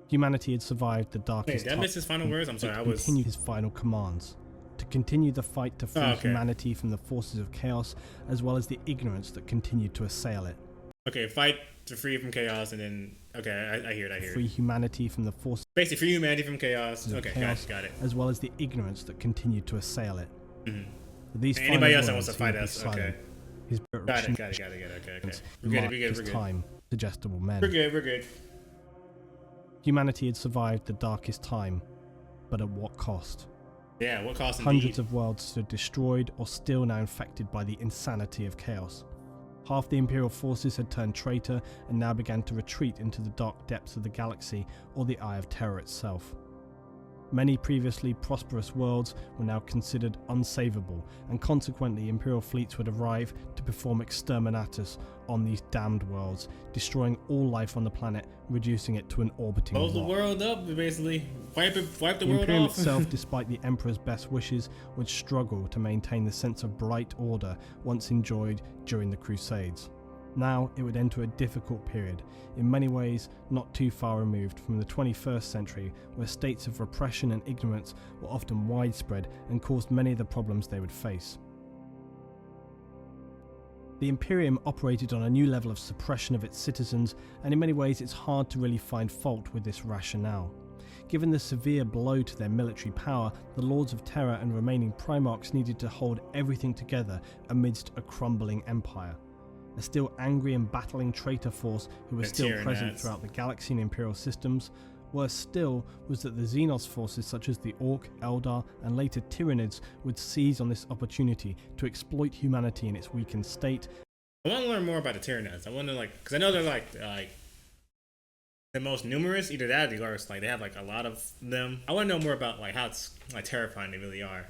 Humanity had survived the darkest Wait, did I miss his final words? I'm sorry, I was... Continued his final commands. To continue the fight to free humanity from the forces of chaos, as well as the ignorance that continued to assail it. Okay, fight to free from chaos, and then... Okay, I hear it. Free humanity from the forces... Basically, free humanity from chaos. Okay, chaos, got it. As well as the ignorance that continued to assail it. These anybody else that wants to fight us, okay. His Got it, okay. We're good. Time, suggestible men. We're good. Humanity had survived the darkest time, but at what cost? Yeah, what cost indeed? Hundreds of worlds stood destroyed or still now infected by the insanity of chaos. Half the Imperial forces had turned traitor and now began to retreat into the dark depths of the galaxy or the Eye of Terror itself. Many previously prosperous worlds were now considered unsavable, and consequently Imperial fleets would arrive to perform exterminatus on these damned worlds, destroying all life on the planet, reducing it to an orbiting Close the rock. world up, basically. Wipe the world Imperium off. itself, despite the Emperor's best wishes, would struggle to maintain the sense of bright order once enjoyed during the Crusades. Now it would enter a difficult period, in many ways not too far removed from the 21st century, where states of repression and ignorance were often widespread and caused many of the problems they would face. The Imperium operated on a new level of suppression of its citizens, and in many ways it's hard to really find fault with this rationale. Given the severe blow to their military power, the Lords of Terror and remaining Primarchs needed to hold everything together amidst a crumbling empire. A still angry and battling traitor force who were still present throughout the galaxy and Imperial systems. Worse still was that the Xenos forces such as the Orc, Eldar and later Tyranids would seize on this opportunity to exploit humanity in its weakened state. I want to learn more about the Tyranids. I want to because I know they're like the most numerous, either that or like they have like a lot of them. I want to know more about like how it's like terrifying they really are.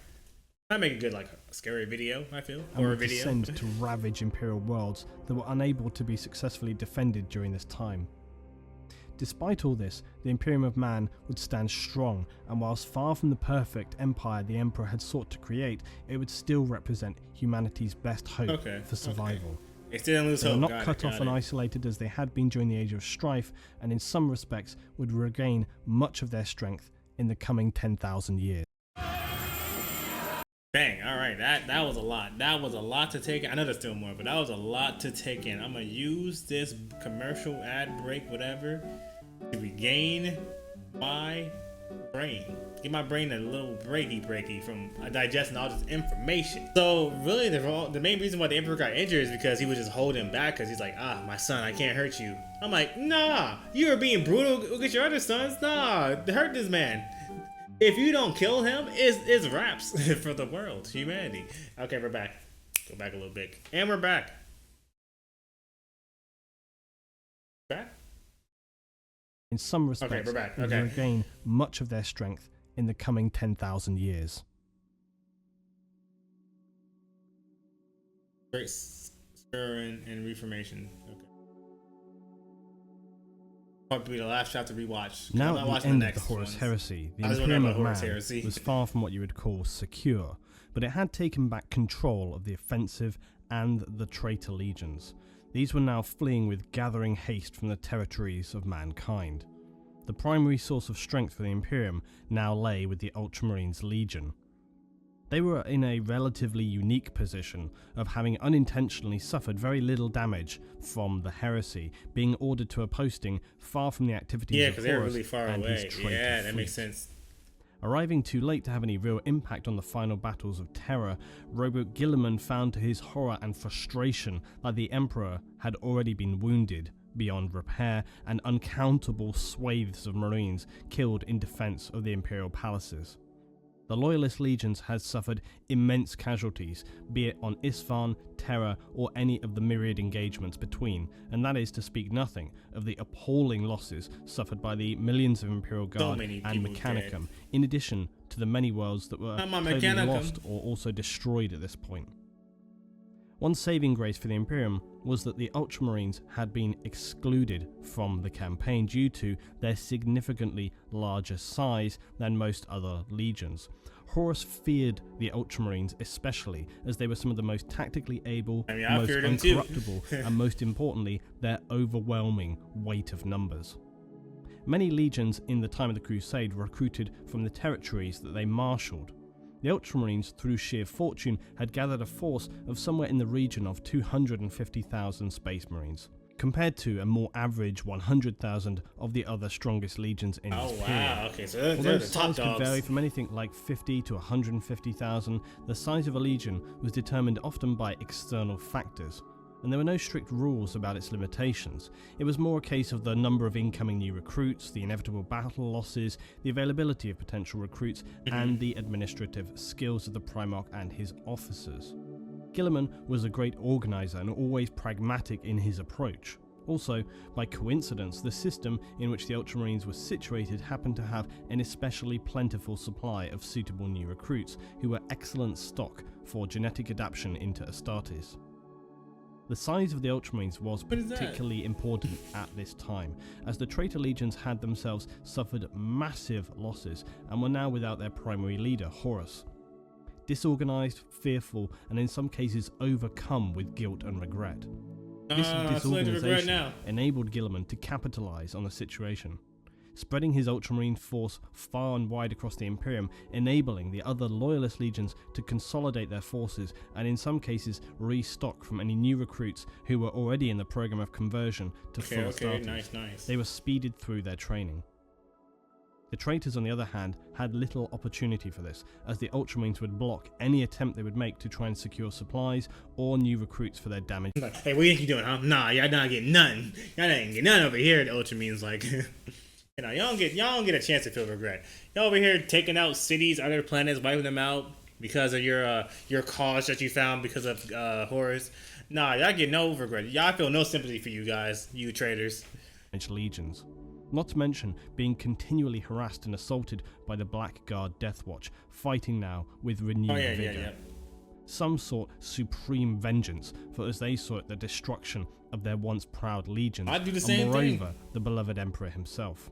That make a good like scary video, I feel, or a video. Descend to ravage Imperial worlds that were unable to be successfully defended during this time. Despite all this, the Imperium of Man would stand strong, and whilst far from the perfect empire the Emperor had sought to create, it would still represent humanity's best hope for survival. It still didn't lose they hope. were not cut off and isolated as they had been during the Age of Strife, and in some respects would regain much of their strength in the coming 10,000 years. Dang, alright, that was a lot. That was a lot to take in. I know there's still more, but that was a lot to take in. I'm gonna use this commercial ad break, whatever, to regain my brain. Give my brain a little breaky from digesting all this information. So really the main reason why the Emperor got injured is because he was just holding back because he's like, my son, I can't hurt you. I'm like, nah, you are being brutal against your other sons. Nah, hurt this man. If you don't kill him, it's wraps for the world, humanity. Okay, we're back. Go back a little bit. And we're back. Back? In some respects, we're back. they regain much of their strength in the coming 10,000 years. Great stir and reformation. Okay. Probably the last chapter to rewatch. Now at the end of the Horus Heresy, the Imperium of Man was far from what you would call secure, but it had taken back control of the offensive and the traitor legions. These were now fleeing with gathering haste from the territories of mankind. The primary source of strength for the Imperium now lay with the Ultramarines Legion. They were in a relatively unique position of having unintentionally suffered very little damage from the heresy, being ordered to a posting far from the activities of Horus. Yeah, because they were really far away. Yeah, that fleet. makes sense. Arriving too late to have any real impact on the final battles of Terror, Rowboat Guilliman found to his horror and frustration that the Emperor had already been wounded beyond repair and uncountable swathes of Marines killed in defense of the Imperial palaces. The Loyalist legions had suffered immense casualties, be it on Isfahan, Terror, or any of the myriad engagements between, and that is to speak nothing of the appalling losses suffered by the millions of Imperial Guard and Mechanicum, in addition to the many worlds that were totally lost or also destroyed at this point. One saving grace for the Imperium was that the Ultramarines had been excluded from the campaign due to their significantly larger size than most other legions. Horus feared the Ultramarines especially, as they were some of the most tactically able, most uncorruptible, and most importantly, their overwhelming weight of numbers. Many legions in the time of the Crusade recruited from the territories that they marshalled. The Ultramarines, through sheer fortune, had gathered a force of somewhere in the region of 250,000 Space Marines, compared to a more average 100,000 of the other strongest legions in this period. Wow, okay, so although the size could vary from anything like 50 to 150,000, the size of a legion was determined often by external factors, and there were no strict rules about its limitations. It was more a case of the number of incoming new recruits, the inevitable battle losses, the availability of potential recruits, and the administrative skills of the Primarch and his officers. Guilliman was a great organiser and always pragmatic in his approach. Also, by coincidence, the system in which the Ultramarines were situated happened to have an especially plentiful supply of suitable new recruits, who were excellent stock for genetic adaptation into Astartes. The size of the Ultramarines was particularly important at this time, as the traitor legions had themselves suffered massive losses and were now without their primary leader, Horus. Disorganised, fearful, and in some cases overcome with guilt and regret. This disorganisation enabled Guilliman to capitalise on the situation. spreading his Ultramarine force far and wide across the Imperium, enabling the other loyalist legions to consolidate their forces and in some cases restock from any new recruits who were already in the program of conversion to full starters. Nice. They were speeded through their training. The traitors, on the other hand, had little opportunity for this, as the Ultramarines would block any attempt they would make to try and secure supplies or new recruits for their damage. Like, hey, what you doing, huh? Nah, y'all not getting nothing. Y'all ain't getting nothing over here. The Ultramarines like, you know, y'all don't get a chance to feel regret. Y'all over here taking out cities, other planets, wiping them out because of your cause that you found because of Horus. Nah, y'all get no regret. Y'all feel no sympathy for you guys, you traitors. Legions. Not to mention being continually harassed and assaulted by the Black Guard Death Watch, fighting now with renewed vigor. Some sought supreme vengeance for, as they saw it, the destruction of their once proud legions, I'd do the same thing. Moreover, the beloved Emperor himself.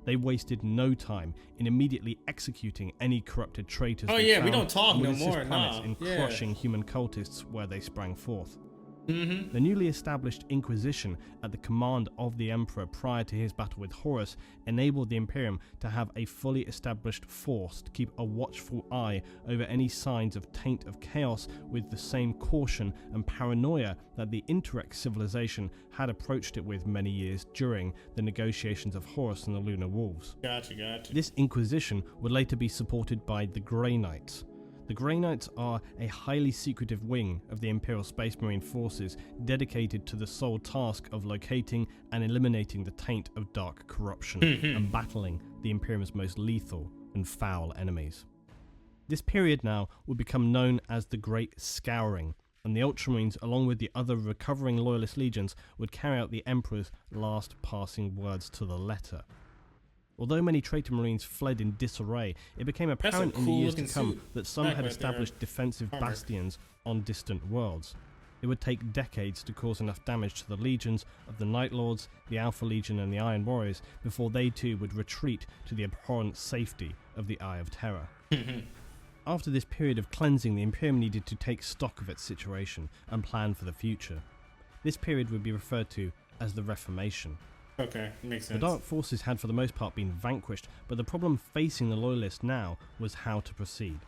They wasted no time in immediately executing any corrupted traitors. We don't talk no more. In crushing human cultists where they sprang forth. The newly established Inquisition at the command of the Emperor prior to his battle with Horus enabled the Imperium to have a fully established force to keep a watchful eye over any signs of taint of chaos with the same caution and paranoia that the Interrex civilization had approached it with many years during the negotiations of Horus and the Lunar Wolves. Gotcha. This Inquisition would later be supported by the Grey Knights. The Grey Knights are a highly secretive wing of the Imperial Space Marine forces dedicated to the sole task of locating and eliminating the taint of dark corruption and battling the Imperium's most lethal and foul enemies. This period now would become known as the Great Scouring, and the Ultramarines, along with the other recovering loyalist legions, would carry out the Emperor's last passing words to the letter. Although many traitor marines fled in disarray, it became apparent in the years to come that some had established defensive bastions on distant worlds. It would take decades to cause enough damage to the legions of the Night Lords, the Alpha Legion and the Iron Warriors before they too would retreat to the abhorrent safety of the Eye of Terror. After this period of cleansing, the Imperium needed to take stock of its situation and plan for the future. This period would be referred to as the Reformation. Okay, makes sense. The Dark Forces had for the most part been vanquished, but the problem facing the Loyalists now was how to proceed.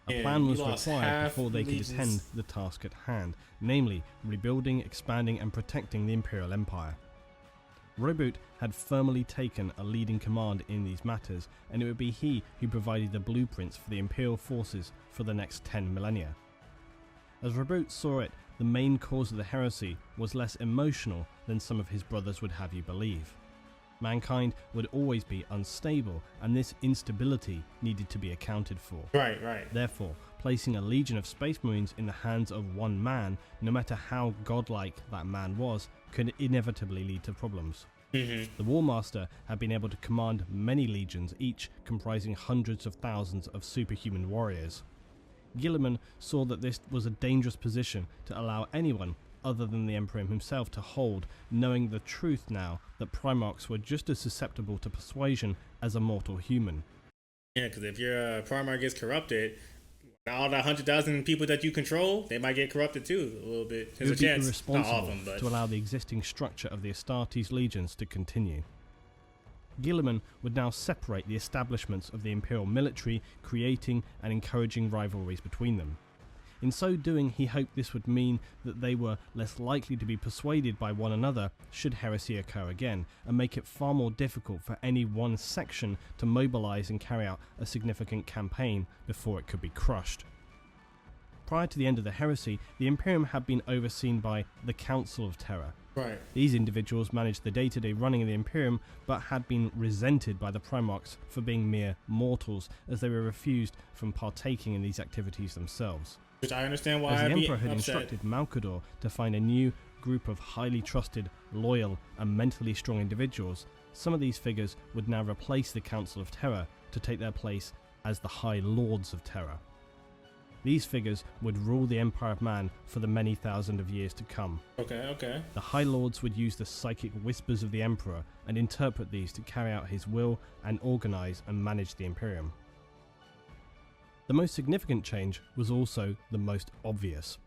A plan was required before they could attend the task at hand, namely rebuilding, expanding and protecting the Imperial Empire. Roboute had firmly taken a leading command in these matters, and it would be he who provided the blueprints for the Imperial forces for the next 10 millennia. As Roboute saw it, the main cause of the heresy was less emotional than some of his brothers would have you believe. Mankind would always be unstable, and this instability needed to be accounted for. Right. Therefore, placing a legion of Space Marines in the hands of one man, no matter how godlike that man was, could inevitably lead to problems. The War Master had been able to command many legions, each comprising hundreds of thousands of superhuman warriors. Guilliman saw that this was a dangerous position to allow anyone other than the Emperor himself to hold, knowing the truth now that Primarchs were just as susceptible to persuasion as a mortal human. Yeah, because if your Primarch gets corrupted, all the 100,000 people that you control, they might get corrupted too, a little bit. There's a chance. Not all of them, but to allow the existing structure of the Astartes legions to continue. Guilliman would now separate the establishments of the Imperial military, creating and encouraging rivalries between them. In so doing, he hoped this would mean that they were less likely to be persuaded by one another should heresy occur again, and make it far more difficult for any one section to mobilize and carry out a significant campaign before it could be crushed. Prior to the end of the heresy, the Imperium had been overseen by the Council of Terror. Right. These individuals managed the day-to-day running of the Imperium, but had been resented by the Primarchs for being mere mortals, as they were refused from partaking in these activities themselves. Which I understand why as the Emperor had upset. instructed Malcador to find a new group of highly trusted, loyal and mentally strong individuals, some of these figures would now replace the Council of Terror to take their place as the High Lords of Terror. These figures would rule the Empire of Man for the many thousand of years to come. Okay. The High Lords would use the psychic whispers of the Emperor and interpret these to carry out his will and organize and manage the Imperium. The most significant change was also the most obvious.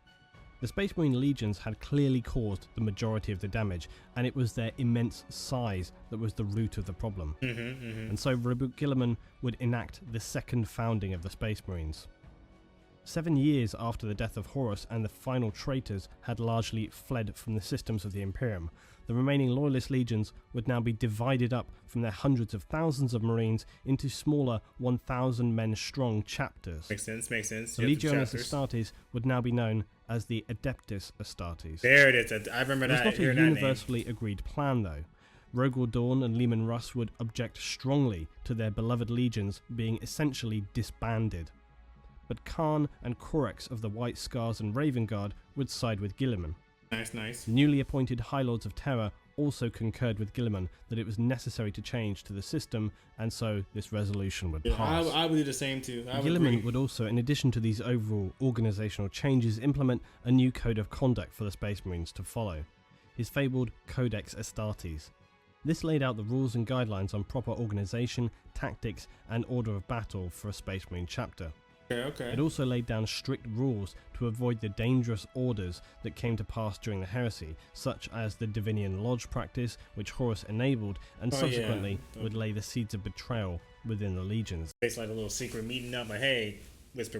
The Space Marine legions had clearly caused the majority of the damage, and it was their immense size that was the root of the problem. And so Reboot Guilliman would enact the second founding of the Space Marines. 7 years after the death of Horus and the final traitors had largely fled from the systems of the Imperium, the remaining loyalist legions would now be divided up from their hundreds of thousands of Marines into smaller 1,000 men strong chapters. Makes sense. The Legiones Astartes would now be known as the Adeptus Astartes. There it is. I remember that. It was not a universally agreed plan, though. Rogor Dorn and Leman Russ would object strongly to their beloved legions being essentially disbanded. But Khan and Korex of the White Scars and Raven Guard would side with Guilliman. Nice. The newly appointed High Lords of Terror also concurred with Guilliman that it was necessary to change to the system, and so this resolution would pass. I would do the same too. Guilliman would also, in addition to these overall organisational changes, implement a new code of conduct for the Space Marines to follow, his fabled Codex Astartes. This laid out the rules and guidelines on proper organisation, tactics, and order of battle for a Space Marine chapter. Okay. It also laid down strict rules to avoid the dangerous orders that came to pass during the heresy, such as the Divinian Lodge practice, which Horus enabled, and subsequently would lay the seeds of betrayal within the legions. It's like a little secret meeting up, like, hey, whisper.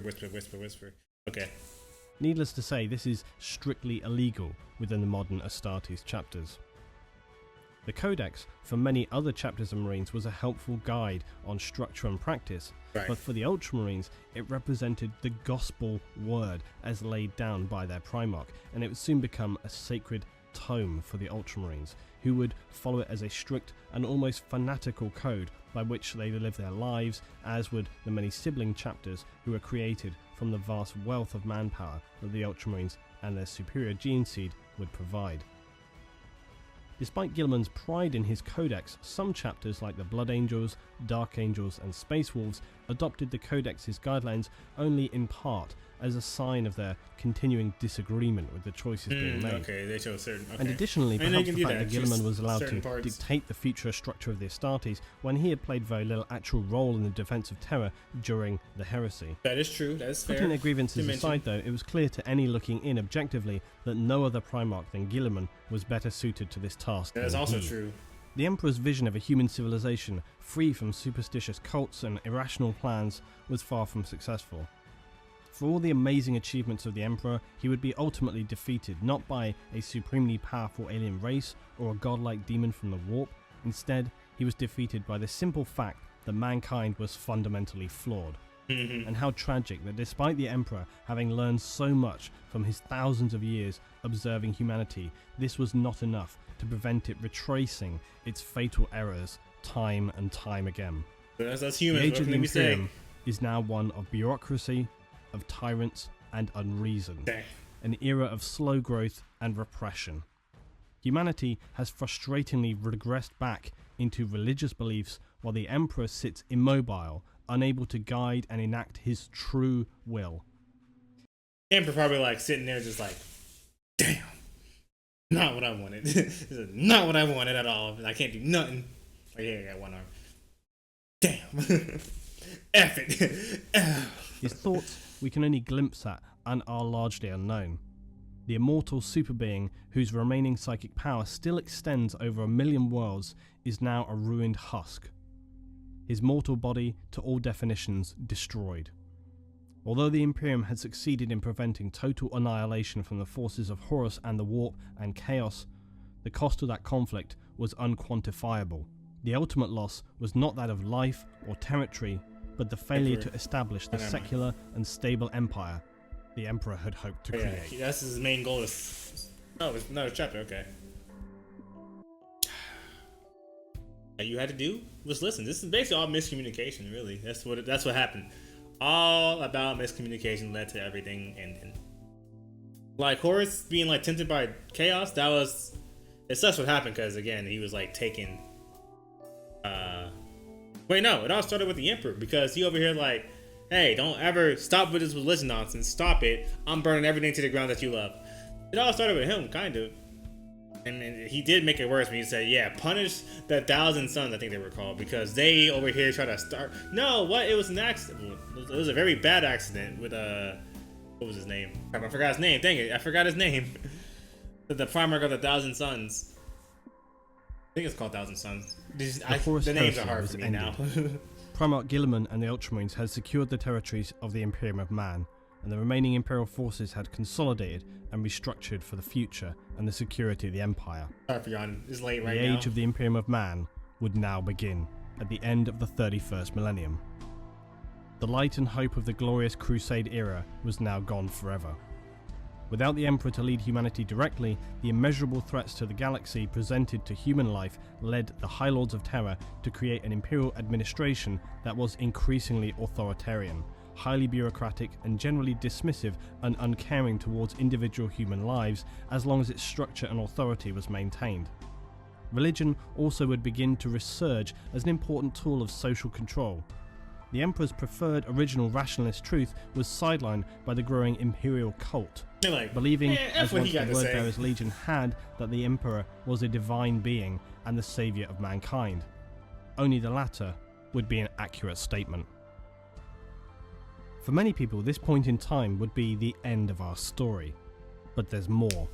Okay. Needless to say, this is strictly illegal within the modern Astartes chapters. The Codex, for many other chapters of Marines, was a helpful guide on structure and practice, but for the Ultramarines, it represented the gospel word as laid down by their Primarch, and it would soon become a sacred tome for the Ultramarines, who would follow it as a strict and almost fanatical code by which they live their lives, as would the many sibling chapters who were created from the vast wealth of manpower that the Ultramarines and their superior gene seed would provide. Despite Guilliman's pride in his codex, some chapters like the Blood Angels, Dark Angels and Space Wolves adopted the codex's guidelines only in part as a sign of their continuing disagreement with the choices being made. Okay, they chose certain. Okay. And additionally, perhaps the fact that Guilliman was allowed to parts. dictate the future structure of the Astartes when he had played very little actual role in the defense of Terra during the heresy. That is true, that is fair. Putting their grievances aside though, it was clear to any looking in objectively that no other Primarch than Guilliman was better suited to this task. That is also true. The Emperor's vision of a human civilization free from superstitious cults and irrational plans was far from successful. For all the amazing achievements of the Emperor, he would be ultimately defeated not by a supremely powerful alien race or a godlike demon from the warp. Instead, he was defeated by the simple fact that mankind was fundamentally flawed. And how tragic that despite the Emperor having learned so much from his thousands of years observing humanity, this was not enough to prevent it retracing its fatal errors time and time again. That's humans. The age of the Imperium is now one of bureaucracy, of tyrants and unreason, an era of slow growth and repression. Humanity has frustratingly regressed back into religious beliefs while the Emperor sits immobile, unable to guide and enact his true will. The Emperor probably like sitting there just like, damn, not what I wanted. This is not what I wanted at all. I can't do nothing. Like, here, I got one arm. Damn. F it. His thoughts we can only glimpse at and are largely unknown. The immortal super being, whose remaining psychic power still extends over 1 million worlds, is now a ruined husk. His mortal body, to all definitions, destroyed. Although the Imperium had succeeded in preventing total annihilation from the forces of Horus and the Warp and Chaos, the cost of that conflict was unquantifiable. The ultimate loss was not that of life or territory, but the failure to establish the secular and stable empire the Emperor had hoped to create. That's his main goal. It's another chapter. Okay. All you had to do was listen. This is basically all miscommunication, really. That's what happened. All about miscommunication led to everything ending. Like Horus being like tempted by chaos. It sucks what happened because again he was like taken. Wait, no, it all started with the Emperor because he over here like, hey, don't ever stop with this religion nonsense. Stop it. I'm burning everything to the ground that you love. It all started with him, kind of. And he did make it worse when he said, yeah, punish the 1,000 Sons, I think they were called, because they over here try to start. No, what? It was an accident. It was a very bad accident with What was his name? Crap, I forgot his name. Dang it, I forgot his name. The Primarch of the Thousand Suns. I think it's called Thousand Suns. The names are hard for me now. Primarch Guilliman and the Ultramarines had secured the territories of the Imperium of Man, and the remaining Imperial forces had consolidated and restructured for the future and the security of the Empire. Sorry for yawn. It's late right now. The age of the Imperium of Man would now begin, at the end of the 31st millennium. The light and hope of the glorious Crusade era was now gone forever. Without the Emperor to lead humanity directly, the immeasurable threats to the galaxy presented to human life led the High Lords of Terror to create an imperial administration that was increasingly authoritarian, highly bureaucratic and generally dismissive and uncaring towards individual human lives as long as its structure and authority was maintained. Religion also would begin to resurge as an important tool of social control. The Emperor's preferred original rationalist truth was sidelined by the growing imperial cult, believing, as once the Wordbearers Legion had, that the Emperor was a divine being and the saviour of mankind. Only the latter would be an accurate statement. For many people, this point in time would be the end of our story. But there's more.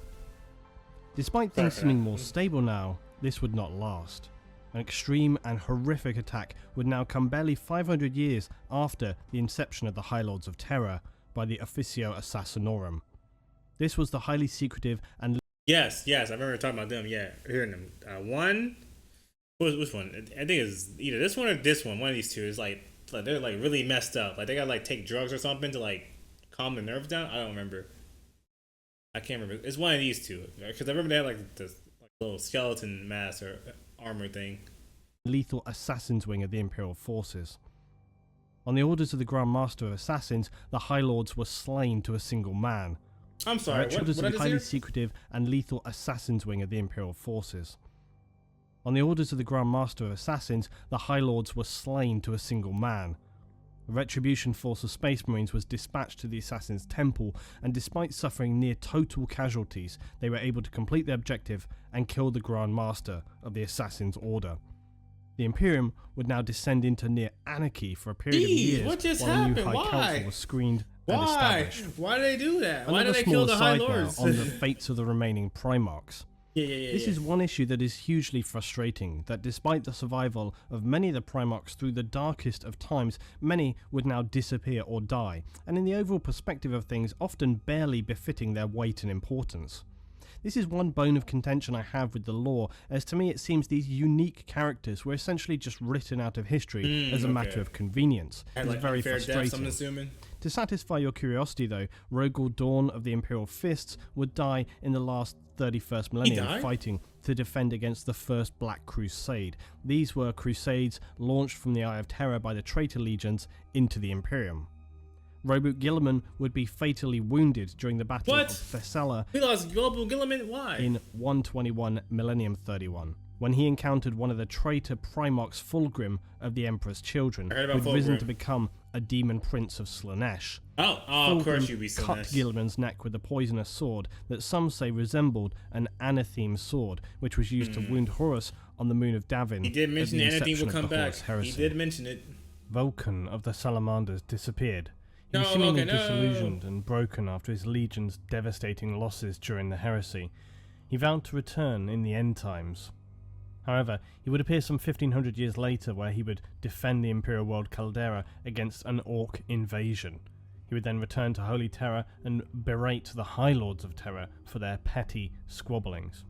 Despite things seeming more stable now, this would not last. An extreme and horrific attack would now come barely 500 years after the inception of the High Lords of Terror by the Officio Assassinorum. This was the highly secretive and... Yes, I remember talking about them, hearing them. Which one? I think it's either this one or this one of these two is like they're like really messed up. Like they gotta like take drugs or something to like calm the nerves down. I don't remember. I can't remember. It's one of these two. Because I remember they had like this little skeleton mask or armor thing. Lethal assassins wing of the Imperial forces. On the orders of the Grand Master of Assassins, the High Lords were slain to a single man. I'm sorry, what is the highly secretive and lethal assassins wing of the Imperial forces. On the orders of the Grand Master of Assassins, the High Lords were slain to a single man. A retribution force of Space Marines was dispatched to the Assassin's Temple, and despite suffering near total casualties, they were able to complete their objective and kill the Grand Master of the Assassin's Order. The Imperium would now descend into near anarchy for a period of years while a new High Council was screened and established. Why did they do that? Why did they kill the High Lords? On the fates of the remaining Primarchs. This is one issue that is hugely frustrating, that despite the survival of many of the Primarchs through the darkest of times, many would now disappear or die, and in the overall perspective of things, often barely befitting their weight and importance. This is one bone of contention I have with the lore, as to me it seems these unique characters were essentially just written out of history as a matter of convenience. It's very frustrating. I'm assuming. To satisfy your curiosity though, Rogel Dawn of the Imperial Fists would die in the last 31st millennium fighting to defend against the First Black Crusade. These were crusades launched from the Eye of Terror by the traitor legions into the Imperium. Roboute Guilliman would be fatally wounded during the Battle of Thessala. We lost Roboute Guilliman? Why? In 121 Millennium 31, when he encountered one of the traitor Primarchs Fulgrim of the Emperor's Children, who had risen to become a demon prince of Slaanesh. Of course you'd be Slaanesh. Cut Guilliman's neck with a poisonous sword that some say resembled an anatheme sword, which was used to wound Horus on the moon of Davin. He did mention anatheme would come back. He did mention it. Vulcan of the Salamanders disappeared. He was seemingly disillusioned and broken after his legion's devastating losses during the heresy. He vowed to return in the end times. However, he would appear some 1500 years later where he would defend the Imperial world Caldera against an Orc invasion. He would then return to Holy Terror and berate the High Lords of Terror for their petty squabblings.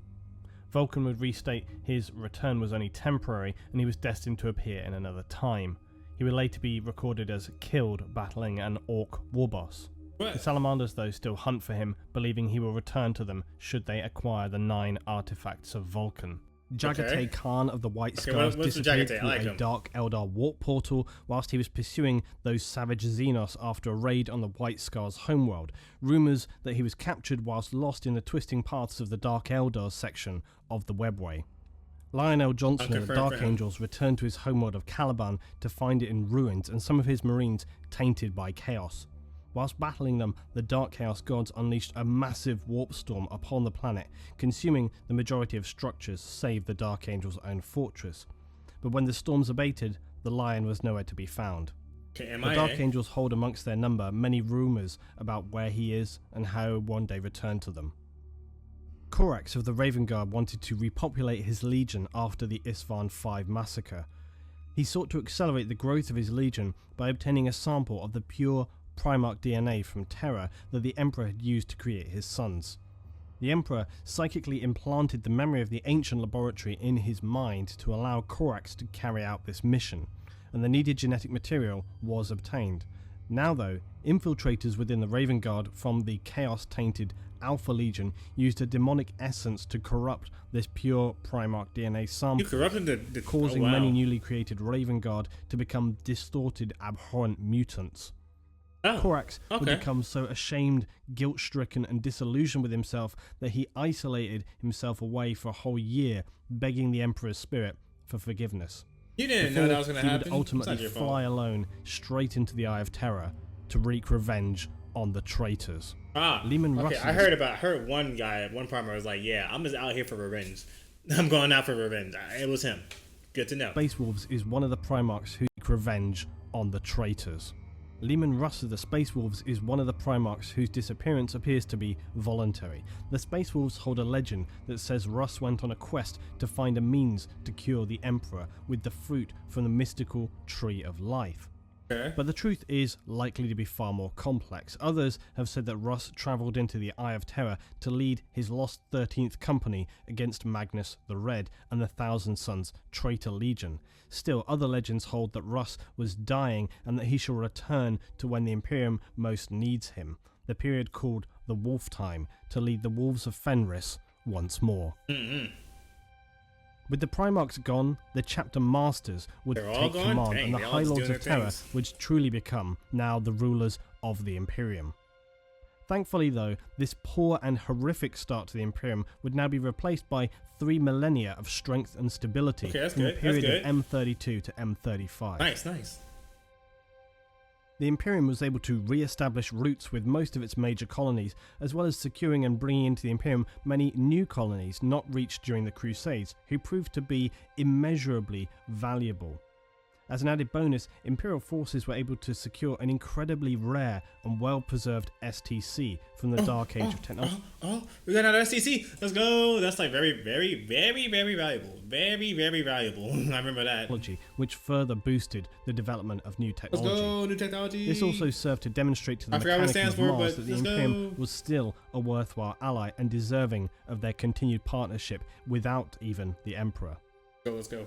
Vulcan would restate his return was only temporary and he was destined to appear in another time. He would later be recorded as killed battling an Orc warboss. The Salamanders though still hunt for him, believing he will return to them should they acquire the 9 artifacts of Vulcan. Jagate Khan of the White Scars disappeared through a Dark Eldar warp portal whilst he was pursuing those savage Xenos after a raid on the White Scars homeworld. Rumours that he was captured whilst lost in the twisting paths of the Dark Eldar section of the Webway. Lionel Johnson of the Dark Angels returned to his homeworld of Caliban to find it in ruins and some of his marines tainted by chaos. Whilst battling them, the Dark Chaos Gods unleashed a massive warp storm upon the planet, consuming the majority of structures save the Dark Angel's own fortress. But when the storms abated, the Lion was nowhere to be found. Okay, The Dark Angels hold amongst their number many rumours about where he is and how one day return to them. Corax of the Raven Guard wanted to repopulate his legion after the Isfahan 5 massacre. He sought to accelerate the growth of his legion by obtaining a sample of the pure Primarch DNA from Terra that the Emperor had used to create his sons. The Emperor psychically implanted the memory of the ancient laboratory in his mind to allow Corax to carry out this mission, and the needed genetic material was obtained. Now though, infiltrators within the Raven Guard from the chaos-tainted Alpha Legion used a demonic essence to corrupt this pure Primarch DNA sample, You corrupted the causing oh, wow. many newly created Raven Guard to become distorted, abhorrent mutants. Oh, Corax would okay. become so ashamed, guilt-stricken and disillusioned with himself that he isolated himself away for a whole year, begging the Emperor's spirit for forgiveness. You didn't know that was going to He happen. would ultimately It's not your fly fault. alone straight into the Eye of Terror to wreak revenge on the traitors. Lehman Okay, Russell. I heard one guy, one farmer was like, yeah, I'm just out here for revenge. I'm going out for revenge. It was him. Good to know. Space Wolves is one of the Primarchs who seek revenge on the traitors. Lehman Russ of the Space Wolves is one of the Primarchs whose disappearance appears to be voluntary. The Space Wolves hold a legend that says Russ went on a quest to find a means to cure the Emperor with the fruit from the mystical Tree of Life. Okay. But the truth is likely to be far more complex. Others have said that Russ travelled into the Eye of Terror to lead his lost 13th Company against Magnus the Red and the Thousand Sons Traitor Legion. Still, other legends hold that Russ was dying and that he shall return to when the Imperium most needs him, the period called the Wolf Time, to lead the Wolves of Fenris once more. With the Primarchs gone, the Chapter Masters would They're all take gone? command, Dang, and the they all High just Lords doing of their Terror things. would truly become now the rulers of the Imperium. Thankfully though, this poor and horrific start to the Imperium would now be replaced by 3 millennia of strength and stability Okay, that's from the good, that's period good. of M32 to M35. Nice. The Imperium was able to re-establish roots with most of its major colonies, as well as securing and bringing into the Imperium many new colonies not reached during the Crusades, who proved to be immeasurably valuable. As an added bonus, Imperial forces were able to secure an incredibly rare and well-preserved STC from the Dark Age of technology. We got another STC. Let's go. That's like very valuable. Very valuable. I remember that. Which further boosted the development of new Let's technology. go, new technology. This also served to demonstrate to the I forgot what it Mechanicum stands of for, Mars but that the let's Imperium go. was still a worthwhile ally and deserving of their continued partnership without even the Emperor. Let's go.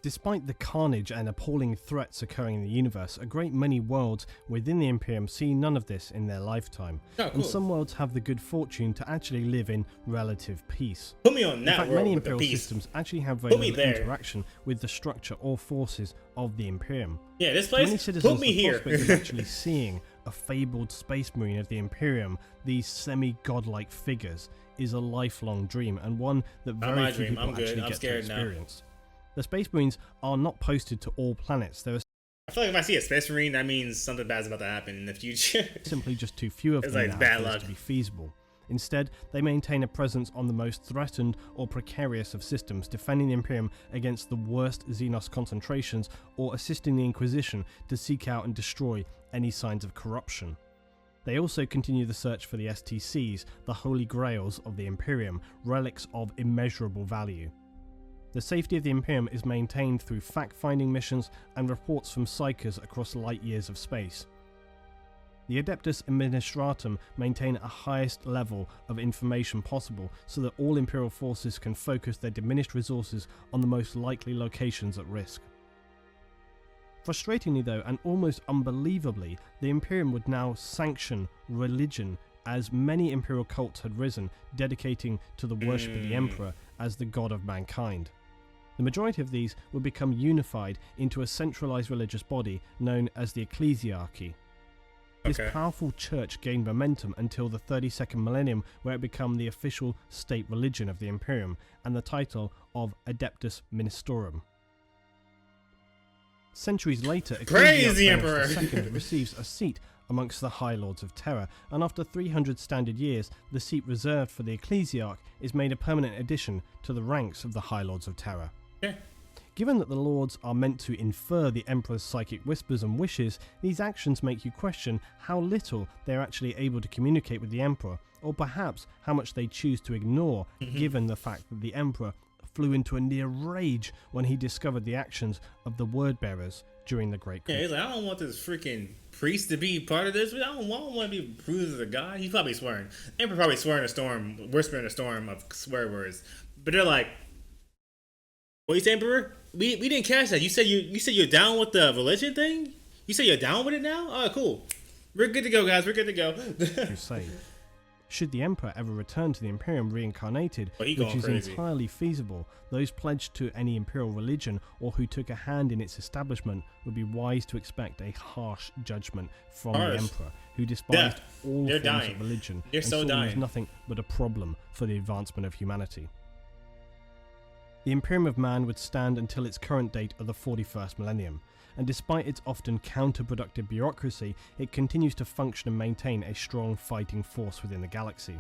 Despite the carnage and appalling threats occurring in the universe, a great many worlds within the Imperium see none of this in their lifetime. Oh, cool. And some worlds have the good fortune to actually live in relative peace. Put me on In that fact, world many with the Imperial beast. systems actually have very Put me little there. interaction with the structure or forces of the Imperium. Yeah, this For many place. citizens, Put me the here. prospect of actually seeing a fabled space marine of the Imperium, these semi-godlike figures, is a lifelong dream, and one that Not very my few dream. people I'm good. actually I'm get to scared now. experience. The Space Marines are not posted to all planets. There are I feel like if I see a space marine, that means something bad's about to happen in the future. simply just too few of It's them like now bad for this luck. to be feasible. Instead, they maintain a presence on the most threatened or precarious of systems, defending the Imperium against the worst Xenos concentrations or assisting the Inquisition to seek out and destroy any signs of corruption. They also continue the search for the STCs, the holy grails of the Imperium, relics of immeasurable value. The safety of the Imperium is maintained through fact-finding missions and reports from psychers across light years of space. The Adeptus Administratum maintain a highest level of information possible so that all Imperial forces can focus their diminished resources on the most likely locations at risk. Frustratingly though, and almost unbelievably, the Imperium would now sanction religion, as many Imperial cults had risen, dedicating to the worship of the Emperor as the god of mankind. The majority of these would become unified into a centralized religious body known as the Ecclesiarchy. This Okay. powerful church gained momentum until the 32nd millennium, where it became the official state religion of the Imperium and the title of Adeptus Ministorum. Centuries later, Praise the Ecclesiarch Emperor! Pharaoh II receives a seat amongst the High Lords of Terror, and after 300 standard years, the seat reserved for the Ecclesiarch is made a permanent addition to the ranks of the High Lords of Terror. Yeah. Given that the Lords are meant to infer the Emperor's psychic whispers and wishes, these actions make you question how little they are actually able to communicate with the Emperor, or perhaps how much they choose to ignore, given the fact that the Emperor flew into a near rage when he discovered the actions of the word bearers during the Great Crusade. Yeah, he's like, I don't want this freaking priest to be part of this. I don't want to be bruised as a god. He's probably swearing. Emperor probably swearing a storm, whispering a storm of swear words. But they're like, what you say, Emperor? We didn't catch that. You said you're down with the religion thing? You say you're down with it now? Oh, cool. We're good to go, guys. We're good to go. Crusade. Should the Emperor ever return to the Imperium reincarnated, which is crazy. entirely feasible, those pledged to any Imperial religion or who took a hand in its establishment would be wise to expect a harsh judgment from the Emperor, who despised all forms of religion and saw it as nothing but a problem for the advancement of humanity. The Imperium of Man would stand until its current date of the 41st millennium, and despite its often counterproductive bureaucracy, it continues to function and maintain a strong fighting force within the galaxy.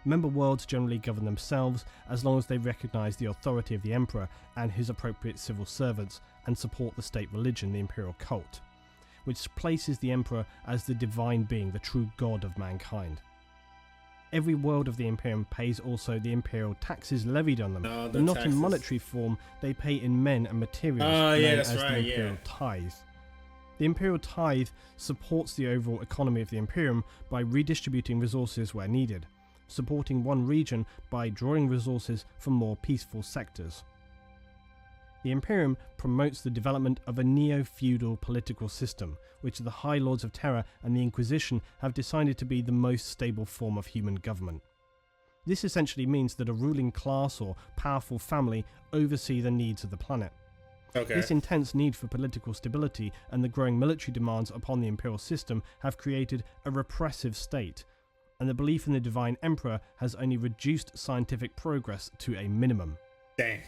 Member worlds generally govern themselves as long as they recognise the authority of the Emperor and his appropriate civil servants and support the state religion, the Imperial cult, which places the Emperor as the divine being, the true god of mankind. Every world of the Imperium pays also the Imperial taxes levied on them, but not in monetary form. They pay in men and materials, known as the Imperial tithe. The Imperial tithe supports the overall economy of the Imperium by redistributing resources where needed, supporting one region by drawing resources from more peaceful sectors. The Imperium promotes the development of a neo-feudal political system, which the High Lords of Terror and the Inquisition have decided to be the most stable form of human government. This essentially means that a ruling class or powerful family oversee the needs of the planet. This intense need for political stability and the growing military demands upon the Imperial system have created a repressive state, and the belief in the Divine Emperor has only reduced scientific progress to a minimum. Dang.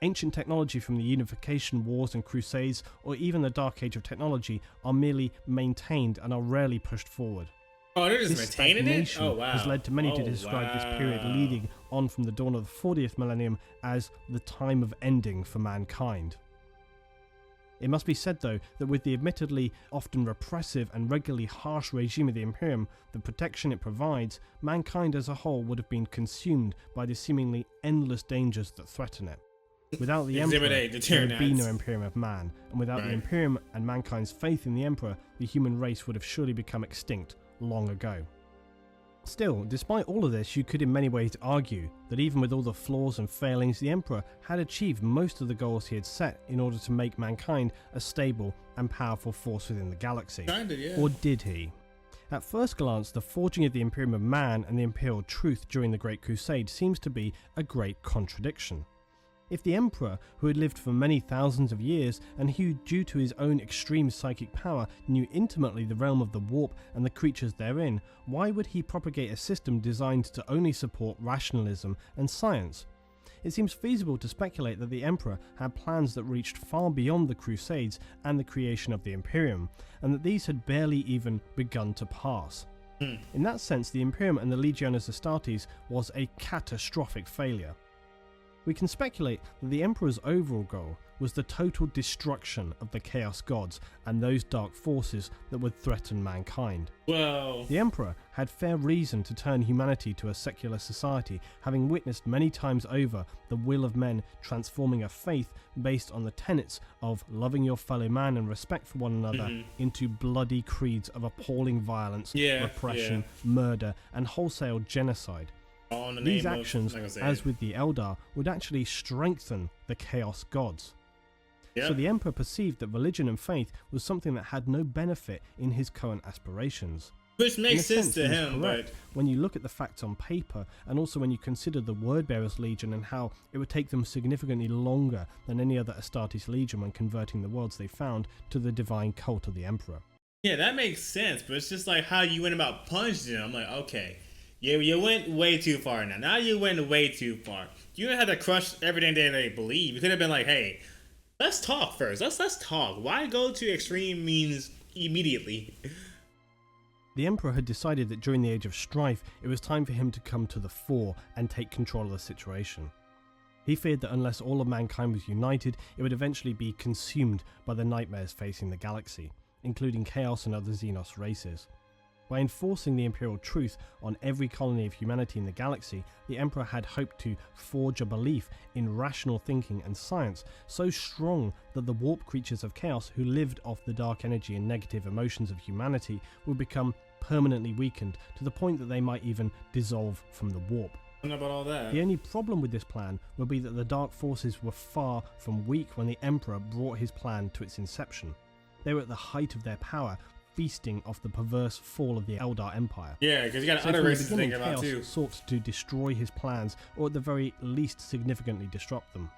Ancient technology from the Unification Wars and Crusades, or even the Dark Age of technology, are merely maintained and are rarely pushed forward. Oh, they're just this maintaining it? stagnation Oh, wow. has led to many to describe this period leading on from the dawn of the 40th millennium as the time of ending for mankind. It must be said, though, that with the admittedly often repressive and regularly harsh regime of the Imperium, the protection it provides, mankind as a whole would have been consumed by the seemingly endless dangers that threaten it. Without the Emperor, there would be no Imperium of Man, and without the Imperium and mankind's faith in the Emperor, the human race would have surely become extinct long ago. Still, despite all of this, you could in many ways argue that even with all the flaws and failings, the Emperor had achieved most of the goals he had set in order to make mankind a stable and powerful force within the galaxy. Kinda, yeah. Or did he? At first glance, the forging of the Imperium of Man and the Imperial truth during the Great Crusade seems to be a great contradiction. If the Emperor, who had lived for many thousands of years and who, due to his own extreme psychic power, knew intimately the realm of the warp and the creatures therein, why would he propagate a system designed to only support rationalism and science? It seems feasible to speculate that the Emperor had plans that reached far beyond the Crusades and the creation of the Imperium, and that these had barely even begun to pass. In that sense, the Imperium and the Legiones Astartes was a catastrophic failure. We can speculate that the Emperor's overall goal was the total destruction of the Chaos Gods and those dark forces that would threaten mankind. Whoa. The Emperor had fair reason to turn humanity to a secular society, having witnessed many times over the will of men transforming a faith based on the tenets of loving your fellow man and respect for one another into bloody creeds of appalling violence, repression, murder, and wholesale genocide. These actions, as with the Eldar, would actually strengthen the Chaos Gods. So the Emperor perceived that religion and faith was something that had no benefit in his current aspirations. Which makes sense to him, but when you look at the facts on paper, and also when you consider the Wordbearers Legion and how it would take them significantly longer than any other Astartes Legion when converting the worlds they found to the divine cult of the Emperor. Yeah, that makes sense, but it's just like how you went about punching him. I'm like, okay. Yeah, you went way too far now. Now you went way too far. You didn't have to crush everything that they believe. You could have been like, hey, let's talk first. Let's talk. Why go to extreme means immediately? The Emperor had decided that during the Age of Strife, it was time for him to come to the fore and take control of the situation. He feared that unless all of mankind was united, it would eventually be consumed by the nightmares facing the galaxy, including Chaos and other Xenos races. By enforcing the Imperial truth on every colony of humanity in the galaxy, the Emperor had hoped to forge a belief in rational thinking and science so strong that the warp creatures of Chaos who lived off the dark energy and negative emotions of humanity would become permanently weakened to the point that they might even dissolve from the warp. I don't know about all that. The only problem with this plan would be that the dark forces were far from weak when the Emperor brought his plan to its inception. They were at the height of their power, feasting off the perverse fall of the Eldar Empire. Yeah, because you got So other from the races to think beginning, about Chaos too. sought to destroy his plans, or at the very least significantly disrupt them.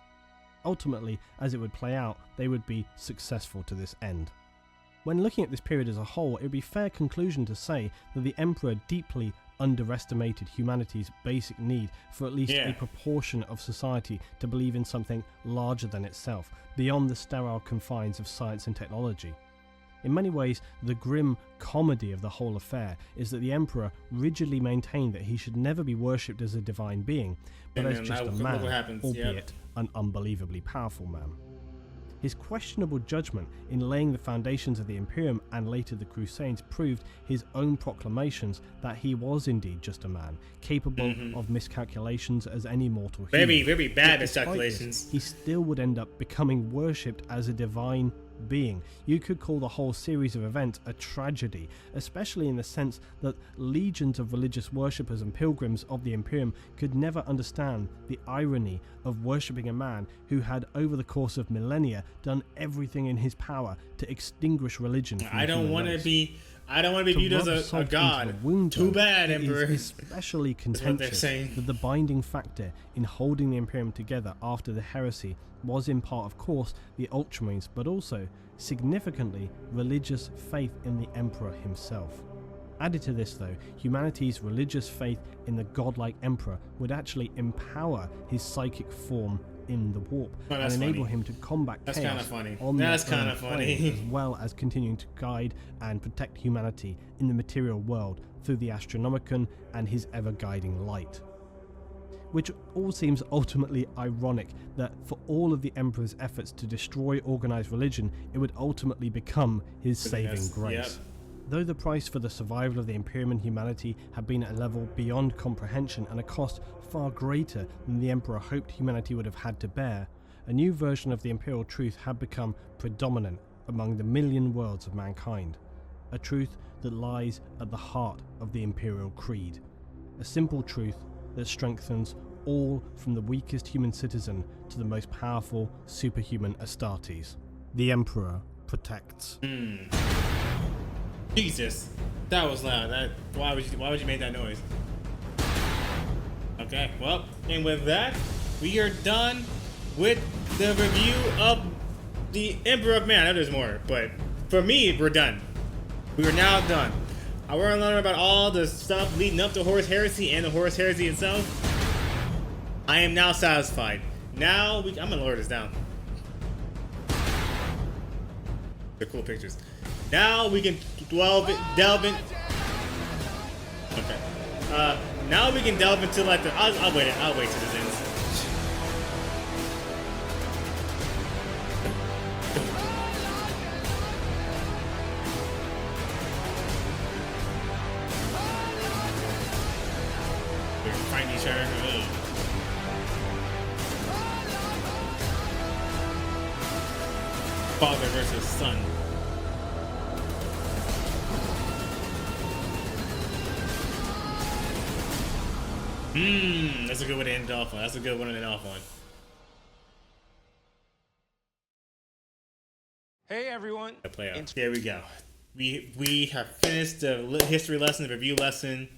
Ultimately, as it would play out, they would be successful to this end. When looking at this period as a whole, it would be a fair conclusion to say that the Emperor deeply underestimated humanity's basic need for at least a proportion of society to believe in something larger than itself, beyond the sterile confines of science and technology. In many ways, the grim comedy of the whole affair is that the Emperor rigidly maintained that he should never be worshipped as a divine being, but as just a man, albeit an unbelievably powerful man. His questionable judgment in laying the foundations of the Imperium and later the Crusades proved his own proclamations that he was indeed just a man, capable of miscalculations as any mortal human. Very bad Yet despite miscalculations. this, he still would end up becoming worshipped as a divine being. You could call the whole series of events a tragedy, especially in the sense that legions of religious worshippers and pilgrims of the Imperium could never understand the irony of worshipping a man who had, over the course of millennia, done everything in his power to extinguish religion from I the don't human want to race. be viewed as a god. Too bad, Emperor. It is especially contentious that the binding factor in holding the Imperium together after the heresy was in part, of course, the Ultramarines, but also, significantly, religious faith in the Emperor himself. Added to this, though, humanity's religious faith in the godlike Emperor would actually empower his psychic form in the warp and enable him to combat chaos on their own plane, as well as continuing to guide and protect humanity in the material world through the Astronomicon and his ever-guiding light. Which all seems ultimately ironic that for all of the Emperor's efforts to destroy organized religion, it would ultimately become his saving grace. Though the price for the survival of the Imperium and humanity had been at a level beyond comprehension and a cost far greater than the Emperor hoped humanity would have had to bear, a new version of the Imperial truth had become predominant among the million worlds of mankind. A truth that lies at the heart of the Imperial Creed. A simple truth that strengthens all from the weakest human citizen to the most powerful superhuman Astartes. The Emperor protects. Jesus, that was loud. Why would you make that noise? Okay, well, and with that, we are done with the review of the Emperor of Man. I know there's more, but for me, we're done. We are now done. I want to learn about all the stuff leading up to Horus Heresy and the Horus Heresy itself. I am now satisfied. Now I'm gonna lower this down. They're cool pictures. Now we can delve in. Okay. Now we can delve into like the. I'll wait till this ends. They're fighting each other. Ugh. Father versus son. That's a good one to end off on. That's a good one to end off on. Hey everyone. Here we go. We have finished the history lesson, the review lesson.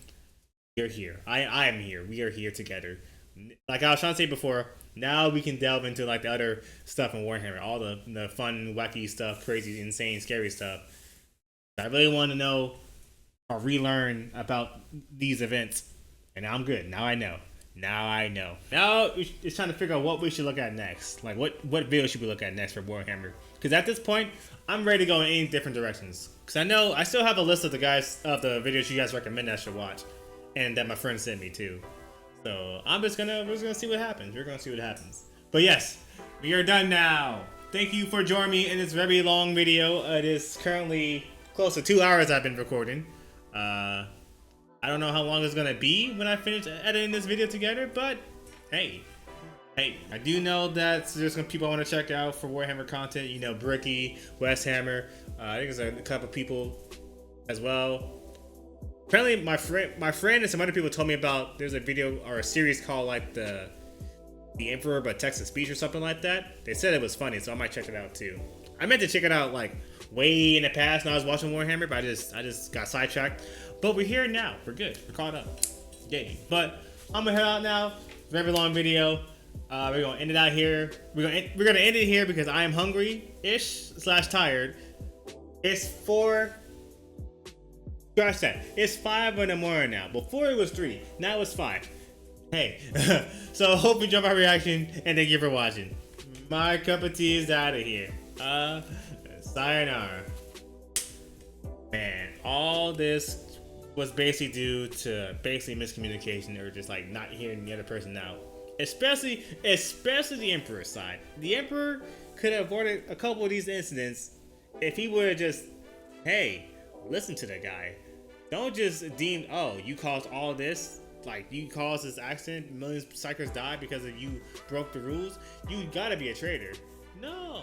We're here. I am here. We are here together. Like I was trying to say before, now we can delve into like the other stuff in Warhammer, all the fun, wacky stuff, crazy, insane, scary stuff. I really want to know or relearn about these events. And now I'm good. Now I know. Now it's trying to figure out what we should look at next. Like what video should we look at next for Warhammer? Because at this point, I'm ready to go in any different directions. Because I know I still have a list of the videos you guys recommend I should watch, and that my friend sent me too. So we're just gonna see what happens. We're gonna see what happens. But yes, we are done now. Thank you for joining me in this very long video. It is currently close to 2 hours I've been recording. I don't know how long it's gonna be when I finish editing this video together, but hey, I do know that there's some people I want to check out for Warhammer content. You know, Bricky, West Hammer. I think there's a couple people as well. Apparently, my friend and some other people told me about. There's a video or a series called like the Emperor but Text to Speech or something like that. They said it was funny, so I might check it out too. I meant to check it out like way in the past when I was watching Warhammer, but I just got sidetracked. But we're here now. We're good. We're caught up. Yay! But I'm gonna head out now. Very long video. We're gonna end it out here. We're gonna end it here because I am hungry-ish / tired. It's 4. Scratch that. It's 5 in the morning now. Before it was 3. Now it's 5. Hey. So hope you enjoyed my reaction and thank you for watching. My cup of tea is out of here. Sayonara. Man, all this was basically due to miscommunication or just like not hearing the other person out. Especially the Emperor's side. The Emperor could have avoided a couple of these incidents if he would have just, hey, listen to the guy. Don't just deem, oh, you caused all this, like you caused this accident, millions of psychers died because of you broke the rules. You gotta be a traitor. No,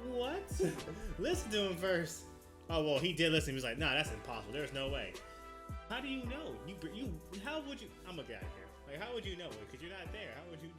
what? Listen to him first. Oh well, he did listen. He was like, nah, that's impossible. There's no way. How do you know? How would you? I'm gonna get out of here. Like, how would you know? Because you're not there. How would you?